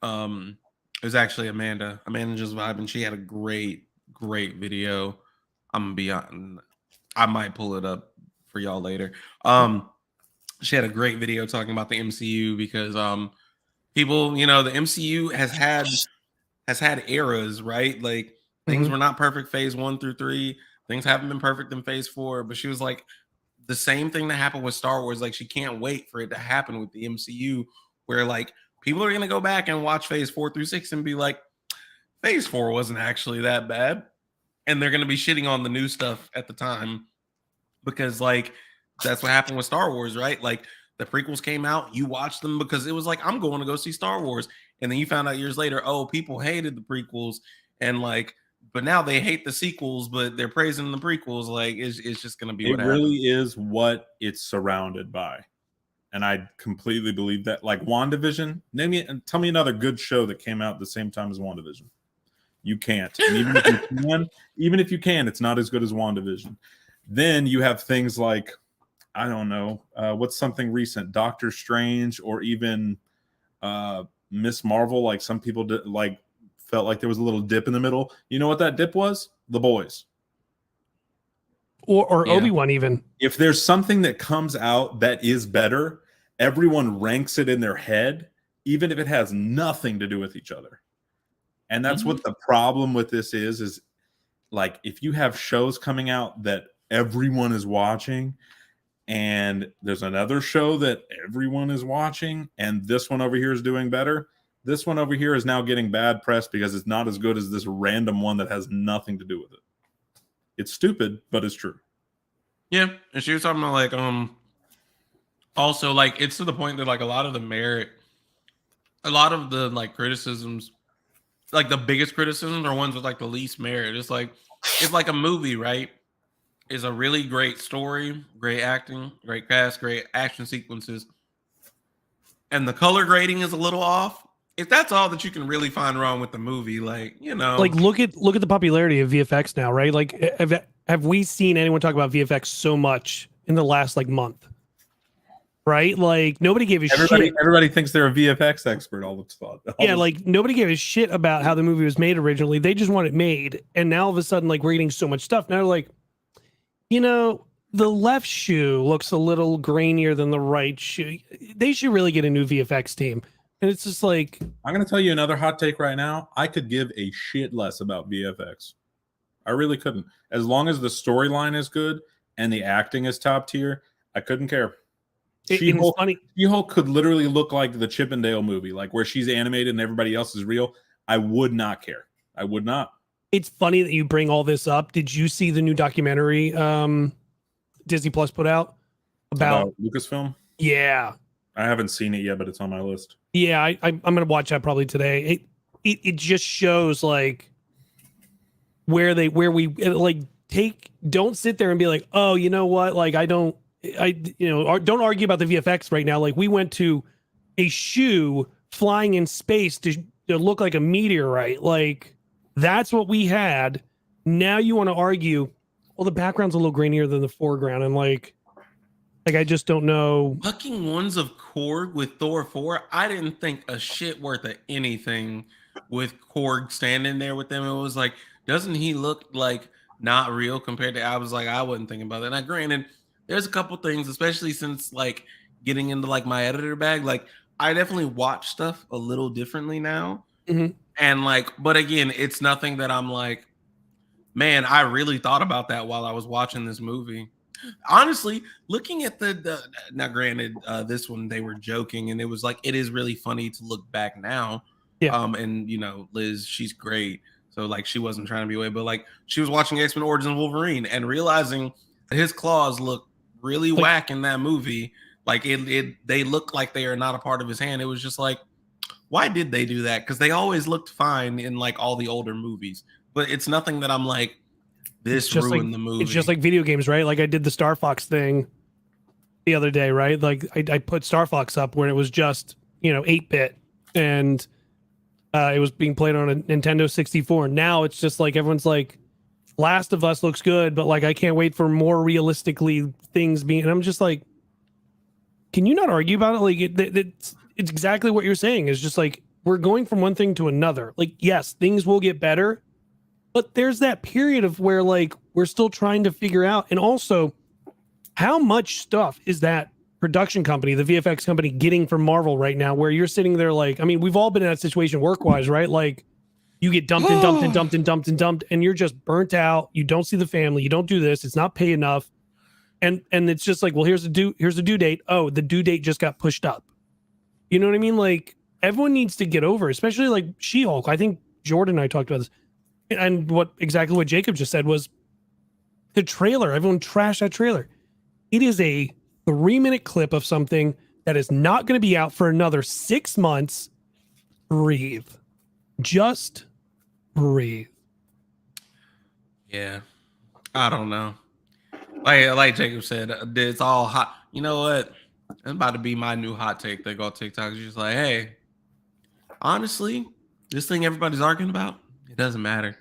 It was actually Amanda. Amanda just vibing. She had a great video. I'm gonna be on. I might pull it up for y'all later. She had a great video talking about the MCU because people, the MCU has had eras, right? Like things were not perfect phase 1 through 3. Things haven't been perfect in phase 4, but she was like, the same thing that happened with Star Wars. Like, she can't wait for it to happen with the MCU, where like people are gonna go back and watch phase 4 through 6 and be like, phase 4 wasn't actually that bad. And they're gonna be shitting on the new stuff at the time because like that's what happened with Star Wars, right? Like the prequels came out, you watched them because it was like, I'm going to go see Star Wars. And then you found out years later, oh, people hated the prequels, and like, but now they hate the sequels, but they're praising the prequels. Like, it's just going to be what happens. It really is what it's surrounded by. And I completely believe that. Like WandaVision, tell me another good show that came out at the same time as WandaVision. You can't. And even if you can, it's not as good as WandaVision. Then you have things like, I don't know, what's something recent? Doctor Strange, or even Miss Marvel. Like, some people felt like there was a little dip in the middle. You know what that dip was? The Boys. Or Obi-Wan even. If there's something that comes out that is better, everyone ranks it in their head, even if it has nothing to do with each other. And that's what the problem with this is like, if you have shows coming out that everyone is watching, and there's another show that everyone is watching, and this one over here is doing better, this one over here is now getting bad press because it's not as good as this random one that has nothing to do with it. It's stupid, but it's true. Yeah, and she was talking about like also like it's to the point that like a lot of the like criticisms, like the biggest criticisms are ones with like the least merit. It's like a movie, right? It's a really great story, great acting, great cast, great action sequences, and the color grading is a little off. If that's all that you can really find wrong with the movie, like, like look at the popularity of VFX now, right? Like, have we seen anyone talk about VFX so much in the last like month? Right? Like, nobody gave a shit. Everybody thinks they're a VFX expert all the time. Yeah, like nobody gave a shit about how the movie was made originally. They just want it made, and now all of a sudden, like, we're getting so much stuff. Now they're like, the left shoe looks a little grainier than the right shoe. They should really get a new VFX team. And it's just like, I'm going to tell you another hot take right now. I could give a shit less about VFX. I really couldn't. As long as the storyline is good and the acting is top tier, I couldn't care. It's funny. She-Hulk could literally look like the Chippendale movie, like where she's animated and everybody else is real. I would not care. I would not. It's funny that you bring all this up. Did you see the new documentary Disney Plus put out about Lucasfilm? Yeah. I haven't seen it yet, but it's on my list. Yeah, I'm gonna watch that probably today. It just shows like don't sit there and be like, oh, you know what? Like don't argue about the VFX right now. Like we went to a shoe flying in space to look like a meteorite. Like that's what we had. Now you want to argue, well, the background's a little grainier than the foreground. And like I just don't know. Fucking ones of Korg with Thor 4. I didn't think a shit worth of anything with Korg standing there with them. It was like, doesn't he look like not real compared to? I was like, I wasn't thinking about that. Now, granted, there's a couple things, especially since like getting into like my editor bag. Like, I definitely watch stuff a little differently now. Mm-hmm. And like, but again, it's nothing that I'm like, man, I really thought about that while I was watching this movie. Honestly, looking at the now granted, this one they were joking and it was like it is really funny to look back now. Yeah. And Liz, she's great. So like she wasn't trying to be away, but like she was watching X-Men Origins Wolverine and realizing his claws look really whack in that movie. Like they look like they are not a part of his hand. It was just like, why did they do that? Because they always looked fine in like all the older movies. But it's nothing that I'm like, this ruined the movie. It's just like video games, right? Like I did the Star Fox thing the other day, right? Like I put Star Fox up where it was just 8-bit and it was being played on a Nintendo 64. Now it's just like everyone's like, Last of Us looks good, but like I can't wait for more realistically things being. And I'm just like, can you not argue about it? Like it's exactly what you're saying. Is just like we're going from one thing to another. Like yes, things will get better. But there's that period of where like we're still trying to figure out, and also how much stuff is that production company, the VFX company, getting from Marvel right now? Where you're sitting there like, I mean, we've all been in that situation work-wise, right? Like you get dumped and dumped and dumped and dumped and dumped, and you're just burnt out. You don't see the family. You don't do this. It's not pay enough, and it's just like, well, here's the due date. Oh, the due date just got pushed up. You know what I mean? Like everyone needs to get over, especially like She-Hulk. I think Jordan and I talked about this. And exactly what Jacob just said was the trailer. Everyone trashed that trailer. It is a 3-minute clip of something that is not going to be out for another 6 months. Breathe. Just breathe. Yeah. I don't know. Like Jacob said, it's all hot. You know what? It's about to be my new hot take. They go TikTok. It's just like, hey, honestly, this thing everybody's arguing about, it doesn't matter.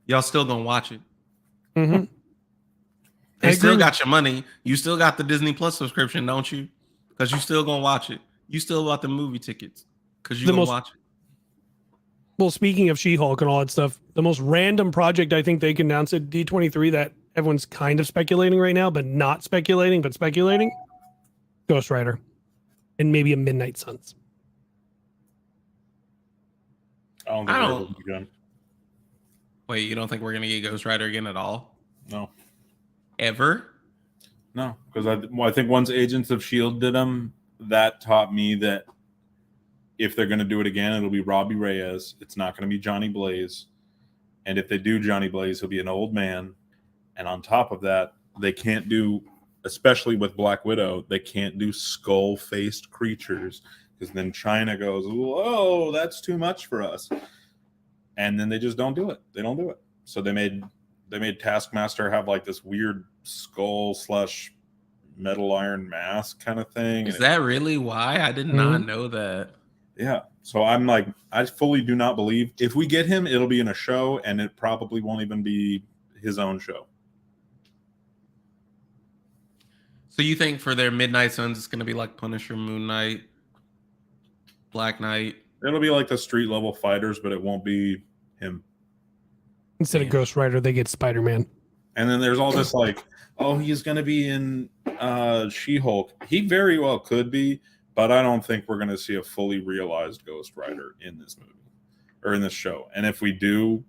Y'all still gonna watch it. Mm-hmm. They still got your money. You still got the Disney Plus subscription, don't you? Because you still gonna watch it. You still bought the movie tickets because you gonna watch it. Well, speaking of She-Hulk and all that stuff, the most random project I think they can announce at D23 that everyone's kind of speculating right now, but not speculating, but speculating, Ghost Rider and maybe a Midnight Suns. I don't. Wait, you don't think we're gonna get Ghost Rider again at all? No. Ever? No, because I think once Agents of S.H.I.E.L.D. did them, that taught me that if they're going to do it again, it'll be Robbie Reyes. It's not going to be Johnny Blaze. And if they do Johnny Blaze, he'll be an old man. And on top of that, they can't do, especially with Black Widow, they can't do skull-faced creatures because then China goes, whoa, that's too much for us. And then they just don't do it. They don't do it. So they made Taskmaster have like this weird skull / metal iron mask kind of thing. Is that really why? I did not know that. Yeah. So I'm like, I fully do not believe if we get him, it'll be in a show and it probably won't even be his own show. So you think for their Midnight Suns, it's going to be like Punisher, Moon Knight, Black Knight? It'll be like the street level fighters, but it won't be him. Instead of Ghost Rider, they get Spider-Man. And then there's all this like, oh, he's going to be in She-Hulk. He very well could be, but I don't think we're going to see a fully realized Ghost Rider in this movie or in this show. And if we do,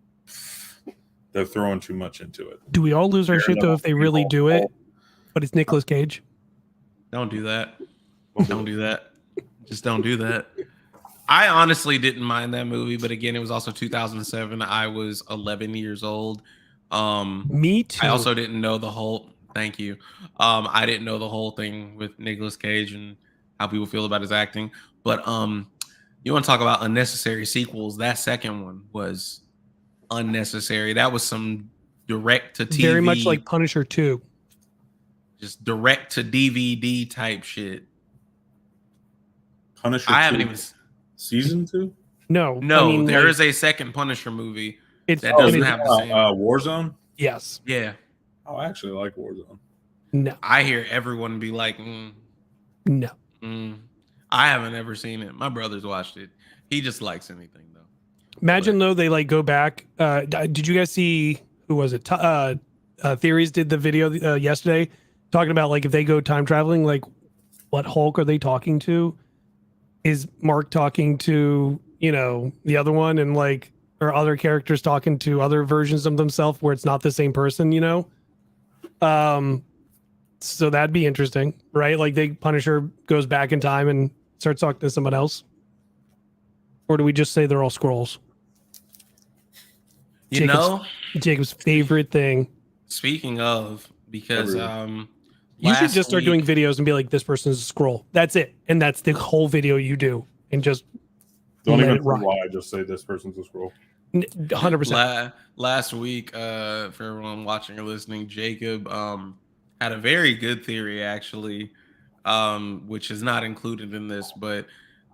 they're throwing too much into it. Do we all lose our shit though if they really do it? But it's Nicolas Cage. Don't do that. Don't do that. Just don't do that. I honestly didn't mind that movie, but again, it was also 2007. I was 11 years old. Me too. I also didn't know the whole. Thank you. I didn't know the whole thing with Nicolas Cage and how people feel about his acting. But you want to talk about unnecessary sequels? That second one was unnecessary. That was some direct to TV, very much like Punisher 2. just direct to DVD type shit. Punisher. I haven't 2, even. season 2. No, No, I mean, there like, is a second Punisher movie it's that doesn't it is- have the same. Warzone. yes. Yeah, Oh, I actually like Warzone. No. I hear everyone be like, No. I haven't ever seen it. My brother's watched it. He just likes anything though. Imagine though they like go back. Did you guys see who was it? Theories did the video yesterday talking about like if they go time traveling, like what Hulk are they talking to? Is Mark talking to the other one, and like or other characters talking to other versions of themselves where it's not the same person? So that'd be interesting, right? Like Punisher goes back in time and starts talking to someone else. Or do we just say they're all scrolls? Jacob's favorite thing. Speaking of, because You should just start doing videos and be like, this person's a scroll. That's it. And that's the whole video you do. And just Don't let even it know ride. why. Just say this person's a scroll. 100%. Last week, for everyone watching or listening, Jacob had a very good theory actually, which is not included in this, but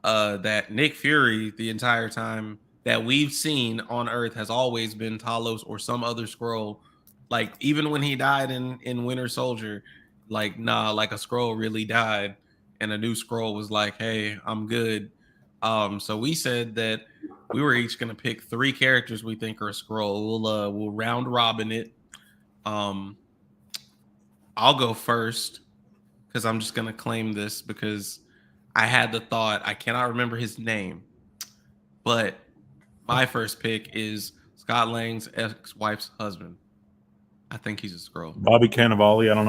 that Nick Fury the entire time that we've seen on Earth has always been Talos or some other scroll. Like even when he died in Winter Soldier, like like a scroll really died, and a new scroll was like, "Hey, I'm good." So we said that we were each gonna pick 3 characters we think are a scroll. We'll round robin it. I'll go first because I'm just gonna claim this because I had the thought. I cannot remember his name, but my first pick is Scott Lang's ex-wife's husband. I think he's a scroll. Bobby Cannavale. I don't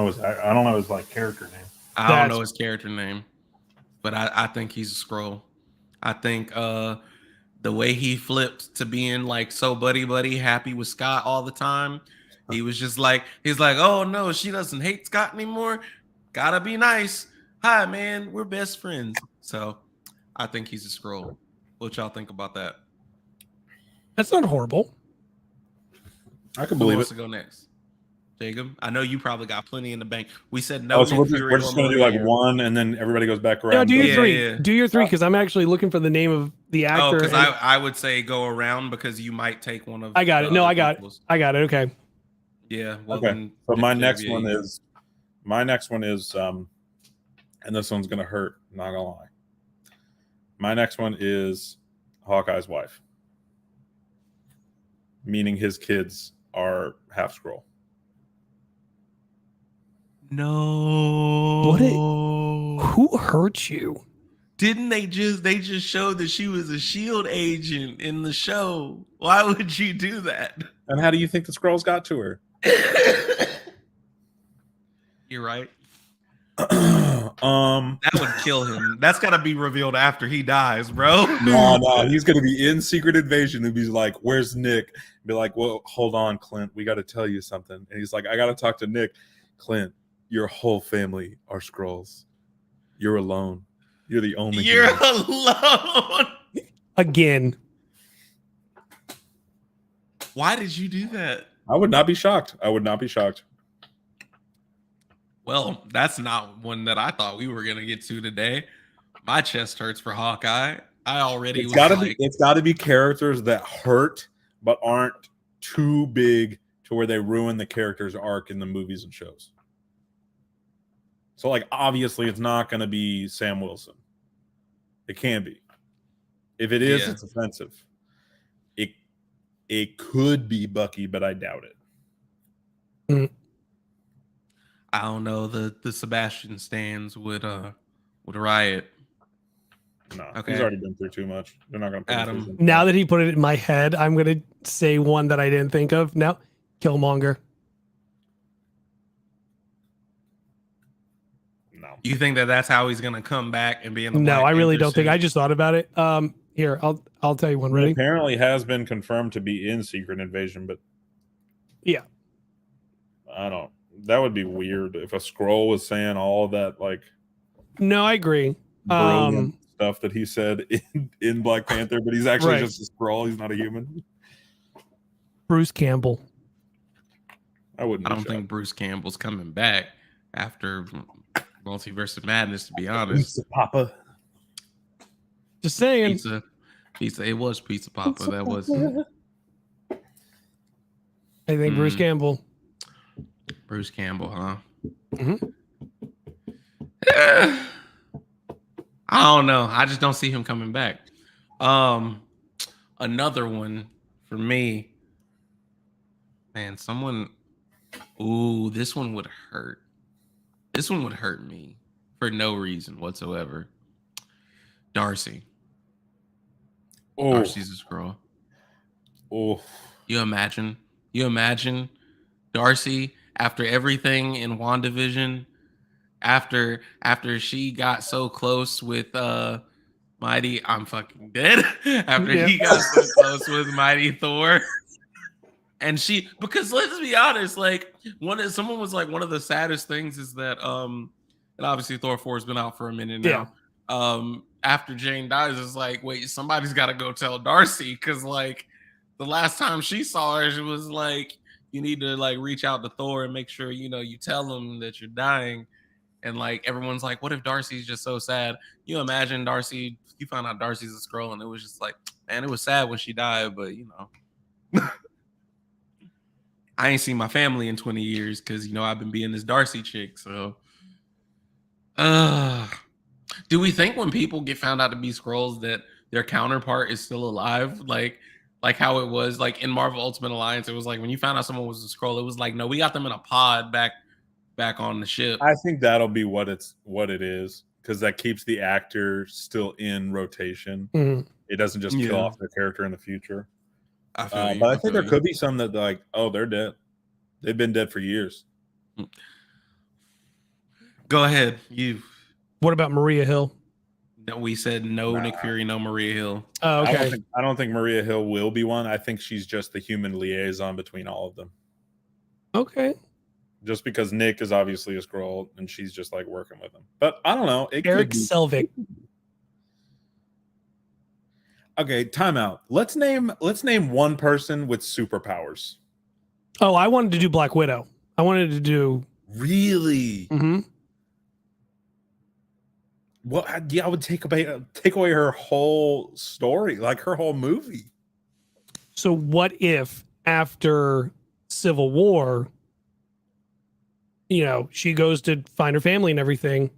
know his like character name. I don't know his character name, but I think he's a scroll. I think the way he flipped to being like so buddy happy with Scott all the time. He was just like, oh no, she doesn't hate Scott anymore. Gotta be nice. Hi, man, we're best friends. So I think he's a scroll. What y'all think about that? That's not horrible. I can Who believe wants it. to go next? Jacob, I know you probably got plenty in the bank. We said no. Oh, so we're just going to do like one, and then everybody goes back around. No, do your Yeah, three. yeah. Do your 3 because I'm actually looking for the name of the actor. Oh, because I would say go around because you might take one of. I got it. No, I got it. I got it. Okay. Yeah. Well, Okay. then So my JV. next one is, and this one's going to hurt. Not going to lie. My next one is Hawkeye's wife, meaning his kids are half scroll. No. Who hurt you? Didn't they just showed that she was a SHIELD agent in the show? Why would you do that? And how do you think the scrolls got to her? You're right. That That would kill him. That's got to be revealed after he dies, bro. no, he's going to be in Secret Invasion and be like, "Where's Nick?" Be like, "Well, hold on, Clint. We got to tell you something." And he's like, "I got to talk to Nick." Clint, your whole family are scrolls. You're alone. You're the only. You're human. alone. Again. Why did you do that? I would not be shocked. Well, that's not one that I thought we were gonna get to today. My chest hurts for Hawkeye. I already It's was got to be characters that hurt but aren't too big to where they ruin the character's arc in the movies and shows. So, like, obviously, it's not going to be Sam Wilson. It can be. If it is, Yeah. it's offensive. It could be Bucky, but I doubt it. I don't know. The Sebastian stands would riot. No, Okay. he's already been through too much. They're not going to put Adam. him through Now that he put it in my head, I'm going to say one that I didn't think of. Now, Killmonger. No. You think that that's how he's gonna come back and be in the No, Black I really Panther don't think. suit? I just thought about it. Here, I'll tell you one. He Ready? apparently has been confirmed to be in Secret Invasion, but Yeah. I don't. That would be weird if a scroll was saying all that like No, I agree. brilliant stuff that he said in Black Panther, but he's actually Right. just a scroll. He's not a human. Bruce Campbell. I wouldn't. I don't think Bruce Campbell's coming back after Multiverse of Madness. To be honest, Papa. Just saying. Pizza. It was Pizza Papa. That was. I think Bruce Campbell. Bruce Campbell, huh? Mhm. I don't know. I just don't see him coming back. Another one for me, man. Ooh, this one would hurt. This one would hurt me for no reason whatsoever. Darcy. Oh, Darcy's a scroll. oh, You imagine Darcy after everything in WandaVision, after she got so close with Mighty, I'm fucking dead. After he got so close with Mighty Thor. And because let's be honest, like someone was like, one of the saddest things is that and obviously Thor 4 has been out for a minute now. After Jane dies, it's like, wait, somebody's got to go tell Darcy, because like the last time she saw her, she was like, you need to like reach out to Thor and make sure you tell him that you're dying. And like everyone's like, what if Darcy's just so sad? You imagine Darcy, you found out Darcy's a scroll, and it was just like, man, it was sad when she died, but I ain't seen my family in 20 years because I've been being this Darcy chick. So do we think when people get found out to be scrolls that their counterpart is still alive? Like how it was like in Marvel Ultimate Alliance, it was like when you found out someone was a scroll, it was like, no, we got them in a pod back on the ship. I think that'll be what it is, because that keeps the actor still in rotation. Mhm. It doesn't just kill off their character in the future. I feel you. But I think there could be some that like, oh, they're dead. They've been dead for years. Go ahead. What about Maria Hill? We said no Nick Fury, no Maria Hill. Oh, okay. I don't think Maria Hill will be one. I think she's just the human liaison between all of them. Okay. Just because Nick is obviously a Skrull and she's just like working with him. But I don't know. Eric Selvig. Okay, timeout. Let's name one person with superpowers. Oh, I wanted to do Black Widow. I wanted to do. Really? Mm-hmm. Well, yeah, I would take away her whole story, like her whole movie. So what if after Civil War, she goes to find her family and everything,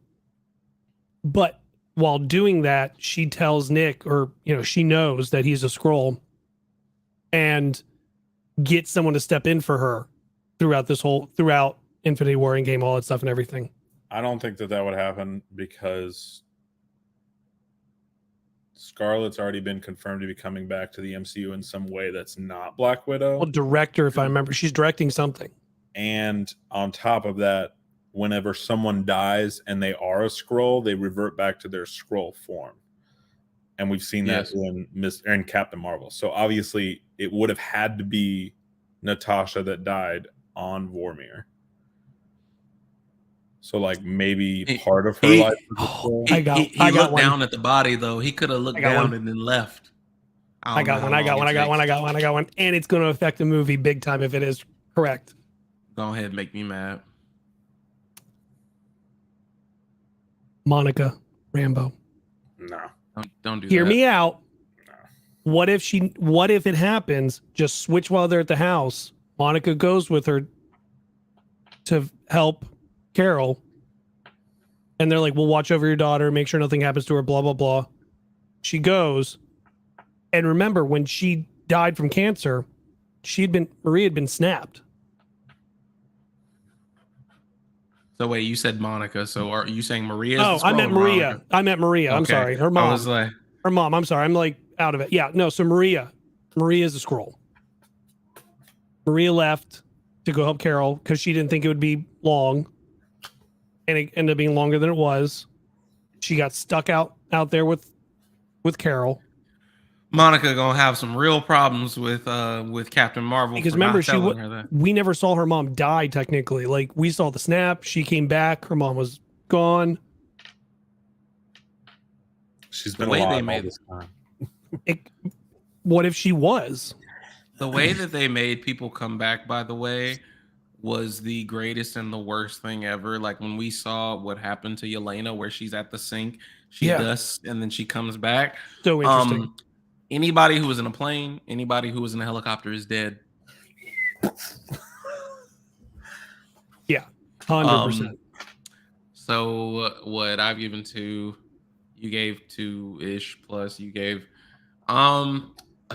but while doing that, she tells Nick, or she knows that he's a Skrull, and gets someone to step in for her throughout Infinity War, Endgame, all that stuff and everything. I don't think that would happen because Scarlett's already been confirmed to be coming back to the MCU in some way that's not Black Widow. Well, director, if I remember, she's directing something. And on top of that, whenever someone dies and they are a Skrull, they revert back to their Skrull form. And we've seen that in Captain Marvel. So obviously it would have had to be Natasha that died on Vormir. So like maybe part of her life was a Skrull. He looked down at the body though. He could have looked down and then left. I got one. And it's going to affect the movie big time if it is correct. Go ahead and make me mad. Monica Rambeau. No. Don't do that. Hear me out. No. What if it happens? Just switch while they're at the house. Monica goes with her to help Carol. And they're like, we'll watch over your daughter, make sure nothing happens to her, blah, blah, blah. She goes. And remember, when she died from cancer, Maria had been snapped. So wait, you said Monica. So are you saying Maria? Oh, I meant Maria. Monica? I meant Maria. I'm sorry. Her mom. I was like, her mom. I'm sorry. I'm like out of it. Yeah. No. So Maria is a Skrull. Maria left to go help Carol because she didn't think it would be long. and it ended up being longer than it was. She got stuck out there with Carol. Monica gonna have some real problems with Captain Marvel Because for remember, not telling her that. we never saw her mom die technically. Like we saw the snap, she came back, her mom was gone. She's been The way alive they all made this time. What if she was? The way that they made people come back, by the way, was the greatest and the worst thing ever. Like when we saw what happened to Yelena, where she's at the sink, she dusts and then she comes back. So interesting. Anybody who was in a plane, anybody who was in a helicopter is dead. Yeah, 100%. So what I've given to, you gave 2-ish plus. You gave a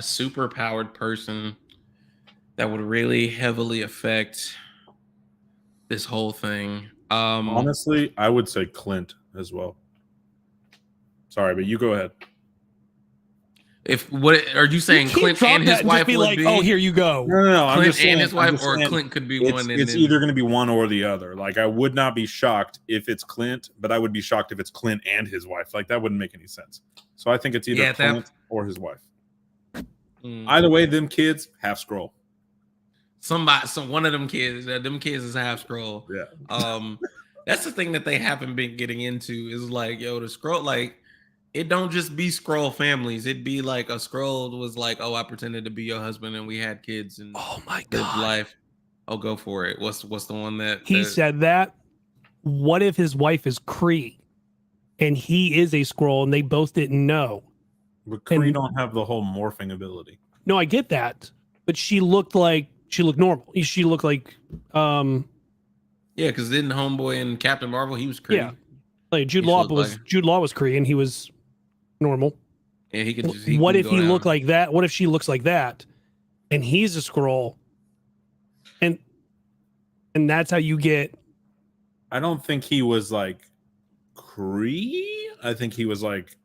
super powered person that would really heavily affect this whole thing. Honestly, I would say Clint as well. Sorry, but you go ahead. If what are you saying? You can't Clint and his wife be would like, be. oh, here you go. No. Clint I'm just saying, and his wife, or saying, Clint could be one. It's either going to be one or the other. Like, I would not be shocked if it's Clint, but I would be shocked if it's Clint and his wife. Like, that wouldn't make any sense. So I think it's either Clint or his wife. Either way, them kids half scroll. One of them kids is half scroll. Yeah. That's the thing that they haven't been getting into is like, yo, the scroll, like, it don't just be scroll families. It'd be like a scroll was like, oh, I pretended to be your husband and we had kids and oh my lived god, life. Oh, go for it. What's the one that he said that? What if his wife is Kree and he is a scroll and they both didn't know? But Kree don't have the whole morphing ability. No, I get that, but she looked normal. She looked like yeah, because didn't Homeboy and Captain Marvel, he was Kree. Yeah, like Jude Law was Kree and he was normal. Yeah, he could. What if he looked like that? What if she looks like that, and he's a scroll, and that's how you get. I don't think he was like Kree. I think he was like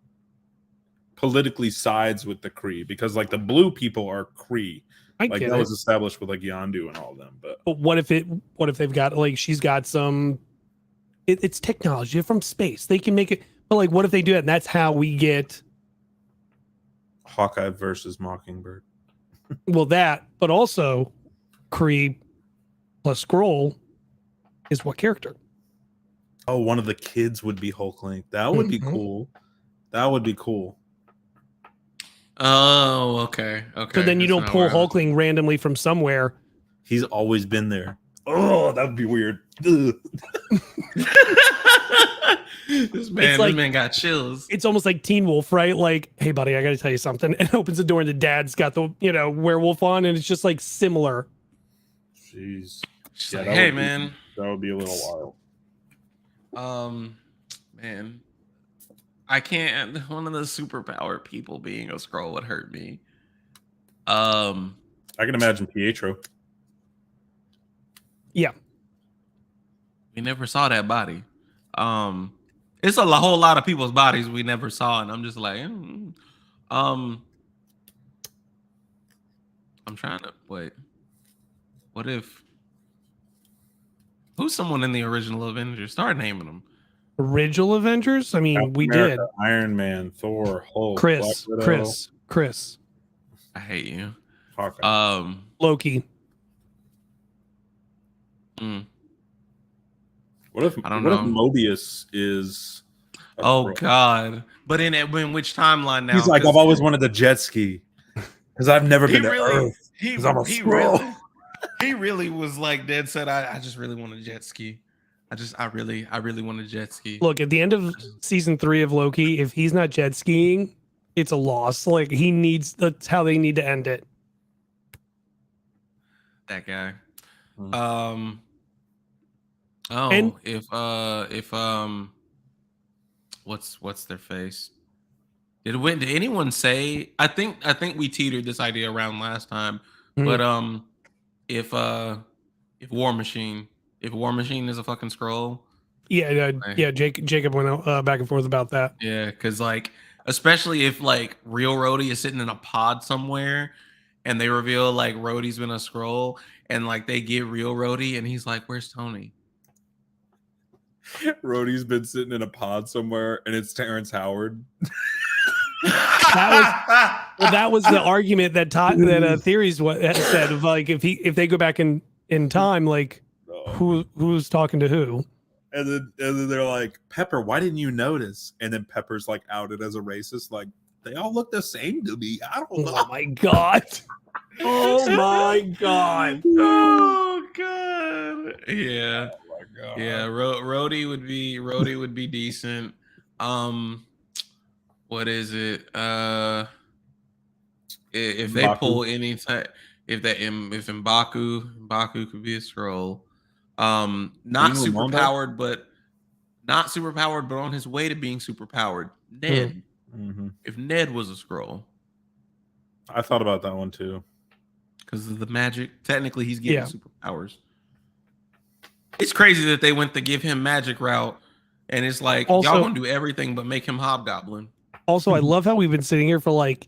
politically sides with the Kree because like the blue people are Kree. Like that was established with like Yondu and all of them. But what if they've got like she's got some. It's technology from space. They can make it. But like, what if they do it? And that's how we get Hawkeye versus Mockingbird. Well, that, but also Kree plus Skrull is what character? Oh, one of the kids would be Hulkling. That would be cool. That would be cool. Oh, okay. So then you don't pull Hulkling randomly from somewhere. He's always been there. Oh, that would be weird. This man got chills. It's almost like Teen Wolf, right? Like, hey, buddy, I got to tell you something. And opens the door, and the dad's got the werewolf on, and it's just like similar. Jeez. Yeah, like, hey, man, that would be a little wild. Man, I can't. One of the superpower people being a Skrull would hurt me. I can imagine Pietro. Yeah. We never saw that body. It's a whole lot of people's bodies we never saw, and I'm just like, I'm trying to wait. What if? Who's someone in the original Avengers? Start naming them. Original Avengers? I mean, Captain we America, did. Iron Man, Thor, Hulk, Chris. I hate you. Hawkeye. Loki. What if Mobius is? Oh God! But in which timeline now? He's like, I've always wanted a jet ski because I've never been to Earth. Because I'm a Skrull. He really was like dead set. I just really want a jet ski. I really want a jet ski. Look, at the end of season 3 of Loki, if he's not jet skiing, it's a loss. Like that's how they need to end it. That guy. What's their face? Did anyone say? I think we teetered this idea around last time, but if War Machine is a fucking Skrull, Jacob went back and forth about that. Yeah, because like especially if like real Rhodey is sitting in a pod somewhere, and they reveal like Rhodey's been a Skrull, and like they get real Rhodey, and he's like, "Where's Tony?" Rhodey's been sitting in a pod somewhere, and it's Terrence Howard. That was the argument that Theories said of like if they go back in time, like who's talking to who. And then they're like, Pepper, why didn't you notice? And then Pepper's like outed as a racist. Like, they all look the same to me. I don't know. Oh my god. Oh my god. Oh god. Yeah. Oh my god. Yeah. Rhodey would be decent. What is it? If they M'Baku. pull any type, if M'Baku could be a scroll. Not super powered, but on his way to being super powered. Ned. Mm-hmm. If Ned was a scroll, I thought about that one too. because of the magic. Technically, he's getting Yeah. superpowers. It's crazy that they went to give him magic route, and it's like Also- y'all gonna do everything but make him Hobgoblin. Also, I love how we've been sitting here for like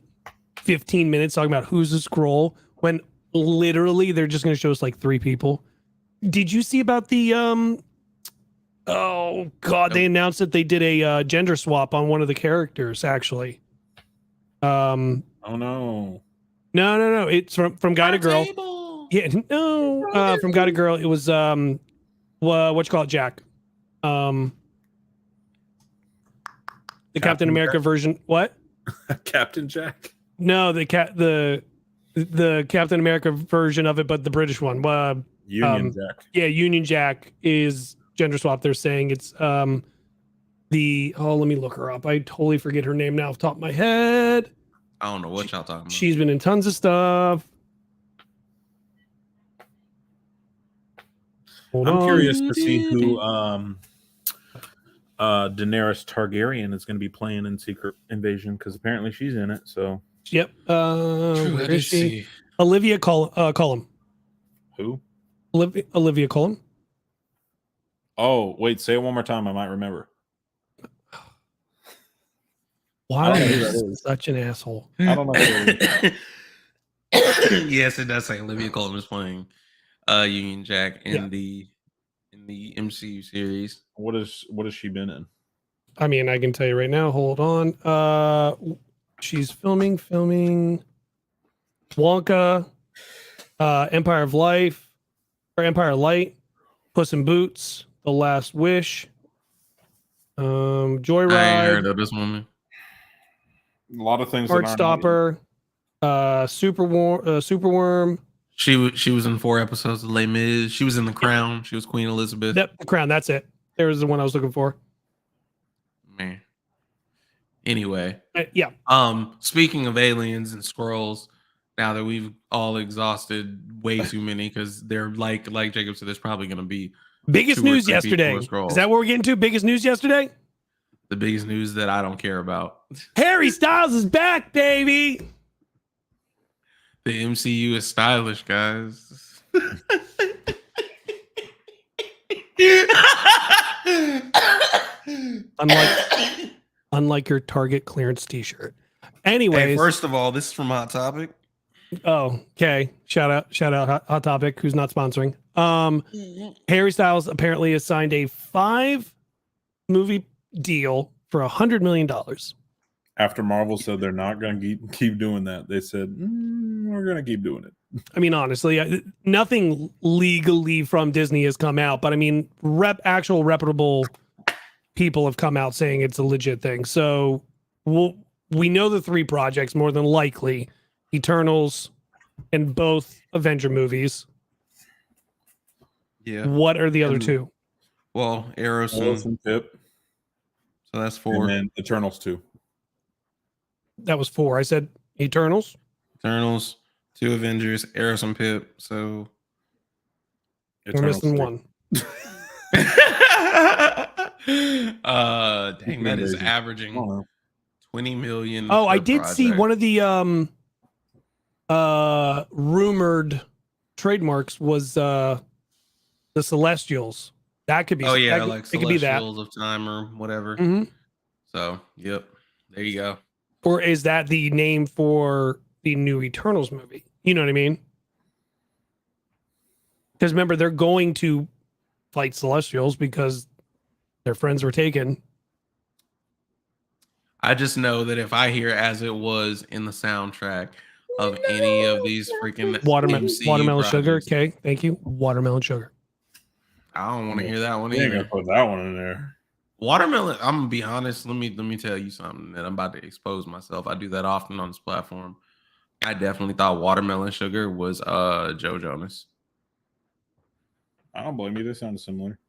15 minutes talking about who's a scroll when literally they're just going to show us like 3 people. Did you see about the oh god, they announced that they did a gender swap on one of the characters actually. Oh no. No, it's from guy to girl. Table. Yeah, no, from guy to girl. It was what you call it, Jack. The Captain America Jack? version. What? Captain Jack. No, the Captain America version of it, but the British one. Union Jack. Yeah, Union Jack is gender swap. They're saying it's let me look her up. I totally forget her name now off the top of my head. I don't know what y'all talking about. She's been in tons of stuff. Hold I'm on. curious to see who Daenerys Targaryen is going to be playing in Secret Invasion, because apparently she's in it. So Yep. True, Where I is did she? see. Olivia Cullum. who? Olivia Cullum. Oh, wait, say it one more time. I might remember. Why I are don't know who you that is. such an asshole? I don't know. Who Yes, it does say Olivia Colman is playing Union Jack in Yeah. the MCU series. what has she been in? I mean, I can tell you right now. Hold on. She's filming Wonka, Empire of Life, or Empire of Light, Puss in Boots, The Last Wish, I ain't Joyride, heard of this woman. A lot of things. that aren't- Heartstopper, Superworm. She was in 4 episodes of Les Mis. She was in The Crown. She was Queen Elizabeth. Yep, The Crown. That's it. There was the one I was looking for. Man. Anyway, Yeah. speaking of aliens and scrolls, now that we've all exhausted way too many, because they're like Jacob said, there's probably going to be Biggest 2 or news 3 people yesterday. with scrolls. Is that what we're getting to? Biggest news yesterday? The biggest news that I don't care about. Harry Styles is back, baby. The MCU is stylish, guys. Unlike your Target clearance T-shirt. Anyways, Hey, first of all, this is from Hot Topic. oh, okay. Shout out, Hot Topic, who's not sponsoring. Harry Styles apparently has signed a 5-movie deal for $100 million. After Marvel said they're not going to keep doing that, they said we're going to keep doing it. I mean, honestly, nothing legally from Disney has come out, but I mean, actual reputable people have come out saying it's a legit thing. So we know the 3 projects more than likely: Eternals and both Avenger movies. Yeah. What are the other And- 2? Well, Arrow Ellis soon. and Pip, So that's and 4. then Eternals 2. That was 4. I said Eternals. Eternals, 2 Avengers, Arrow and Pip. So We're Eternals missing 2. 1. Dang, that is I don't averaging know. 20 million. Oh, I per did see project. one of the rumored trademarks was the Celestials. That could be. Oh yeah, that, like it could be that. Celestials of Time or whatever. Mhm. So, yep. There you go. Or is that the name for the new Eternals movie? You know what I mean? Because remember, they're going to fight Celestials because their friends were taken. I just know that if I hear "As It Was" in the soundtrack of any of these freaking MCU watermelon sugar. projects, Okay, thank you. Watermelon sugar. I don't want to hear that one You ain't either. gonna put that one in there. Watermelon. I'm gonna be honest. Let me tell you something that I'm about to expose myself. I do that often on this platform. I definitely thought Watermelon Sugar was Joe Jonas. I don't blame you. They sound similar.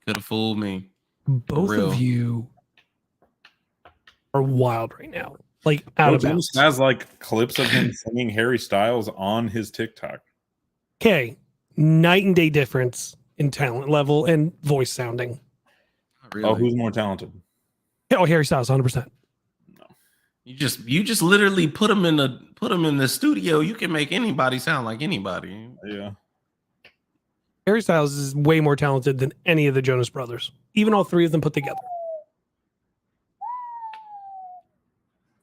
Could have fooled me. Both real. of you are wild right now. Like out of Joe bounds. Jonas has like clips of him singing Harry Styles on his TikTok. Okay. Night and day difference in talent level and voice sounding. Really? Oh, who's more talented? Oh, Harry Styles, 100%. You just literally put him in the studio. You can make anybody sound like anybody. Yeah. Harry Styles is way more talented than any of the Jonas Brothers, even all three of them put together.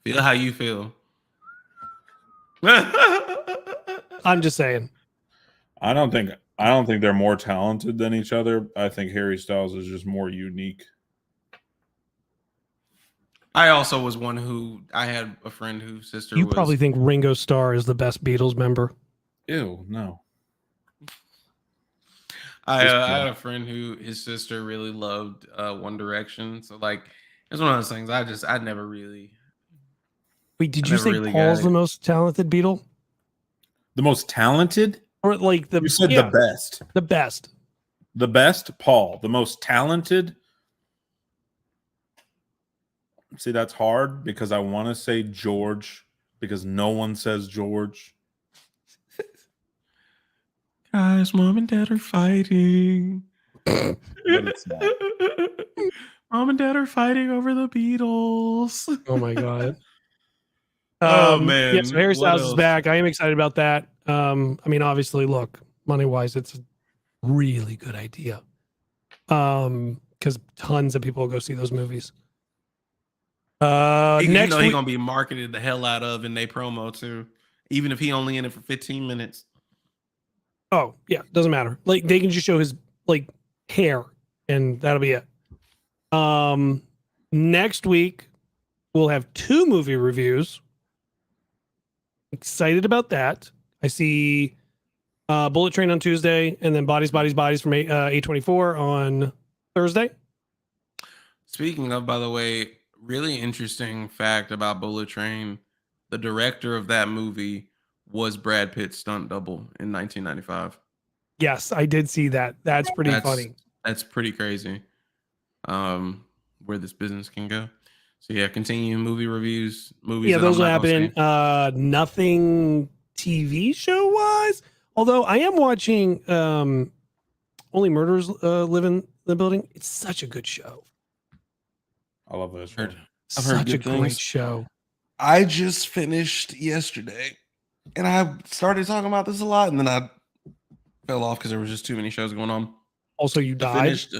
Feel how you feel. I'm just saying. I don't think they're more talented than each other. I think Harry Styles is just more unique. I also was one who I had a friend whose sister You was. probably think Ringo Starr is the best Beatles member. Ew, no. I had a friend who his sister really loved One Direction. So like it's one of those things I never really. Wait, did I you never say really Paul's got the it. most talented Beatle? The most talented? Or like the You said yeah, the best. the best. The best, Paul. The most talented. See, that's hard because I want to say George because no one says George. Guys, mom and dad are fighting. But it's not. Mom and dad are fighting over the Beatles. Oh my god. Oh, man. Yeah, so Harry What Styles is else? back. I am excited about that. I mean, obviously, look, money wise, it's a really good idea. Because tons of people will go see those movies. You Next know week, he's gonna be marketed the hell out of in their promo too, even if he only in it for 15 minutes. oh yeah, doesn't matter. Like they can just show his like hair, and that'll be it. Next week we'll have 2 movie reviews. Excited about that. I see Bullet Train on Tuesday, and then Bodies from A24 on Thursday. Speaking of, by the way, really interesting fact about Bullet Train: the director of that movie was Brad Pitt's stunt double in 1995. Yes, I did see that. That's pretty funny. That's pretty crazy. Where this business can go. So yeah, continue movie reviews. Movies. Yeah, that those I'm will not gonna happen. see. Nothing TV show wise. Although I am watching Only Murders Live in the Building. It's such a good show. I love that show. I've heard Such a good great things. show. I just finished yesterday, and I started talking about this a lot, and then I fell off because there was just too many shows going on. Also, you I died. finished.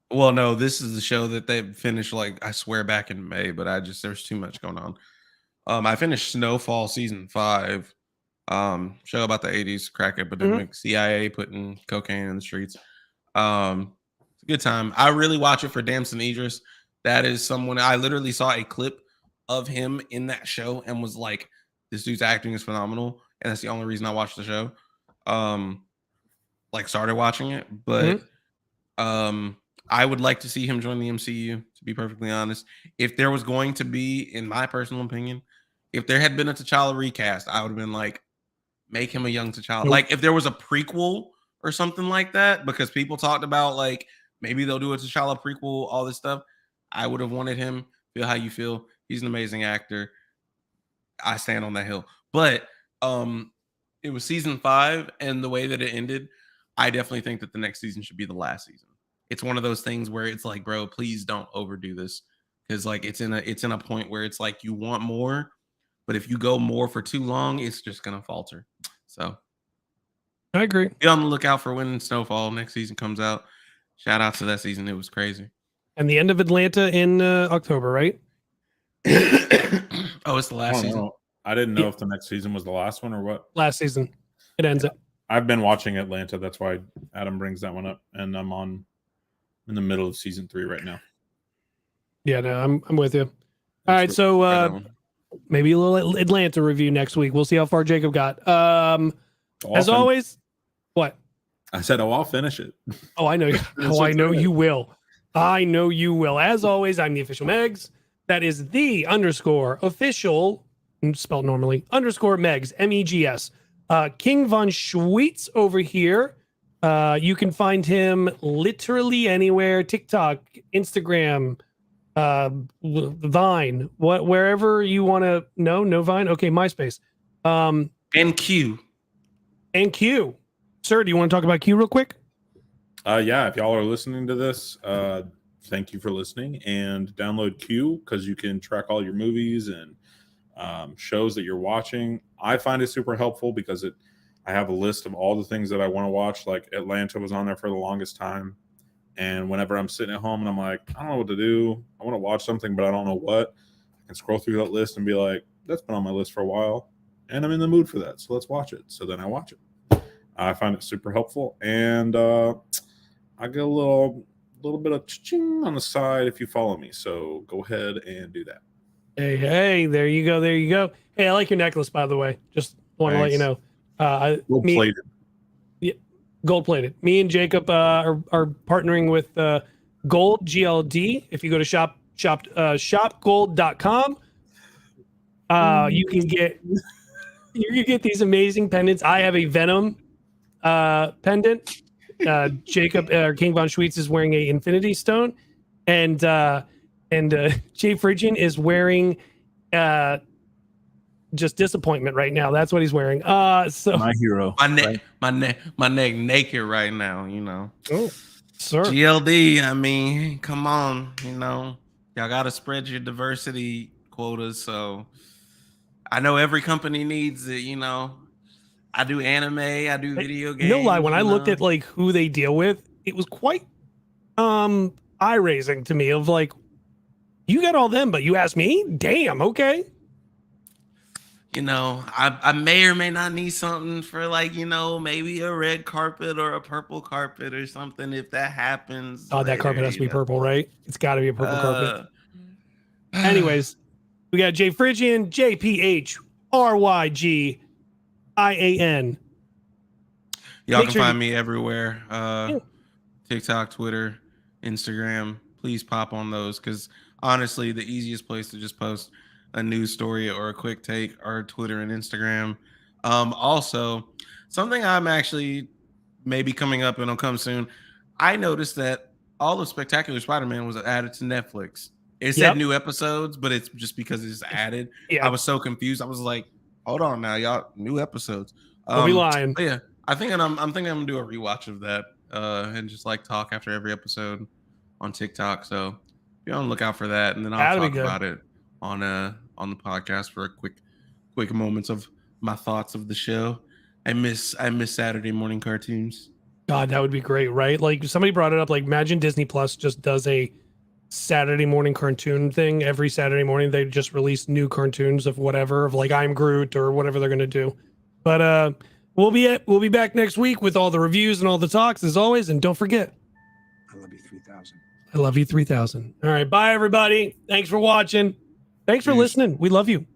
Well, no, this is the show that they finished like I swear back in May, but there's too much going on. I finished Snowfall season 5, show about the 80s crack epidemic, CIA putting cocaine in the streets. It's a good time. I really watch it for Damson Idris. That is someone I literally saw a clip of him in that show and was like, this dude's acting is phenomenal. And that's the only reason I watched the show. Like started watching it, but I would like to see him join the MCU, to be perfectly honest. If there was going to be, in my personal opinion, if there had been a T'Challa recast, I would have been like, make him a young T'Challa. Nope. Like if there was a prequel or something like that, because people talked about like maybe they'll do a T'Challa prequel, all this stuff. I would have wanted him. Feel how you feel. He's an amazing actor. I stand on that hill. But it was season 5, and the way that it ended, I definitely think that the next season should be the last season. It's one of those things where it's like, bro, please don't overdo this, because like it's in a point where it's like you want more, but if you go more for too long, it's just gonna falter. So I agree. be on the lookout for when Snowfall next season comes out. Shout out to that season; it was crazy. And the end of Atlanta in October, right? Oh, it's the last season. Know. I didn't know if the next season was the last one or what. Last season. It ends it. I've been watching Atlanta. That's why Adam brings that one up. And I'm on in the middle of season 3 right now. Yeah, no, I'm with you. All right, That's so right on. maybe a little Atlanta review next week. We'll see how far Jacob got. As always, what? I said, I'll finish it. Oh, I know. Oh, I know you will. I know you will. As always, I'm the official Megs. That is the _official, spelled normally, _Megs, MEGS. KingVonSchweetz over here. You can find him literally anywhere: TikTok, Instagram, Vine, wherever you want to know. No Vine. Okay, MySpace. And Q. And Q. Sir, do you want to talk about Q real quick? Yeah, if y'all are listening to this, thank you for listening, and download Q because you can track all your movies and shows that you're watching. I find it super helpful because I have a list of all the things that I want to watch. Like Atlanta was on there for the longest time, and whenever I'm sitting at home and I'm like, I don't know what to do, I want to watch something, but I don't know what, I can scroll through that list and be like, that's been on my list for a while, and I'm in the mood for that, so let's watch it. So then I watch it. I find it super helpful, and I get a little bit of ching on the side if you follow me. So go ahead and do that. Hey, there you go. There you go. Hey, I like your necklace, by the way. Just want to let you know. Gold plated. Yeah, gold plated. Me and Jacob are partnering with Gold GLD. If you go to shopgold.com, you can get these amazing pendants. I have a Venom pendant. Jacob KingVonSchweetz is wearing a Infinity Stone, and JPhrygian is wearing just disappointment right now. That's what he's wearing. So my hero. My neck naked right now, you know. Oh, sir. GLD, I mean, come on, you know. Y'all gotta spread your diversity quotas. So I know every company needs it, you know. I do anime, I do video games. No lie, when I looked at like who they deal with, it was quite eye-raising to me of like, you got all them, but you asked me? Damn, okay. You know, I may or may not need something for like, you know, maybe a red carpet or a purple carpet or something if that happens. Oh, that carpet has to be purple, right? It's got to be a purple carpet. Anyways, we got JPhrygian, JPhrygian. Y'all can find me everywhere. TikTok, Twitter, Instagram. Please pop on those because honestly, the easiest place to just post a news story or a quick take are Twitter and Instagram. Also, something I'm actually maybe coming up and it'll come soon. I noticed that all of Spectacular Spider-Man was added to Netflix. It said new episodes, but it's just because it's added. Yeah. I was so confused. I was like, hold on now, y'all, new episodes. Don't be lying. Yeah, I'm thinking I'm gonna do a rewatch of that and just like talk after every episode on TikTok. So be on the lookout for that, and then I'll talk about it on the podcast for a quick moments of my thoughts of the show. I miss Saturday morning cartoons. God, that would be great, right? Like somebody brought it up. Like imagine Disney Plus just does a Saturday morning cartoon thing. Every Saturday morning they just release new cartoons of whatever, of like I'm Groot or whatever they're gonna do. But we'll be back next week with all the reviews and all the talks as always. And don't forget, I love you 3000. I love you 3000. All right, bye everybody. Thanks for watching. Thanks for listening. We love you.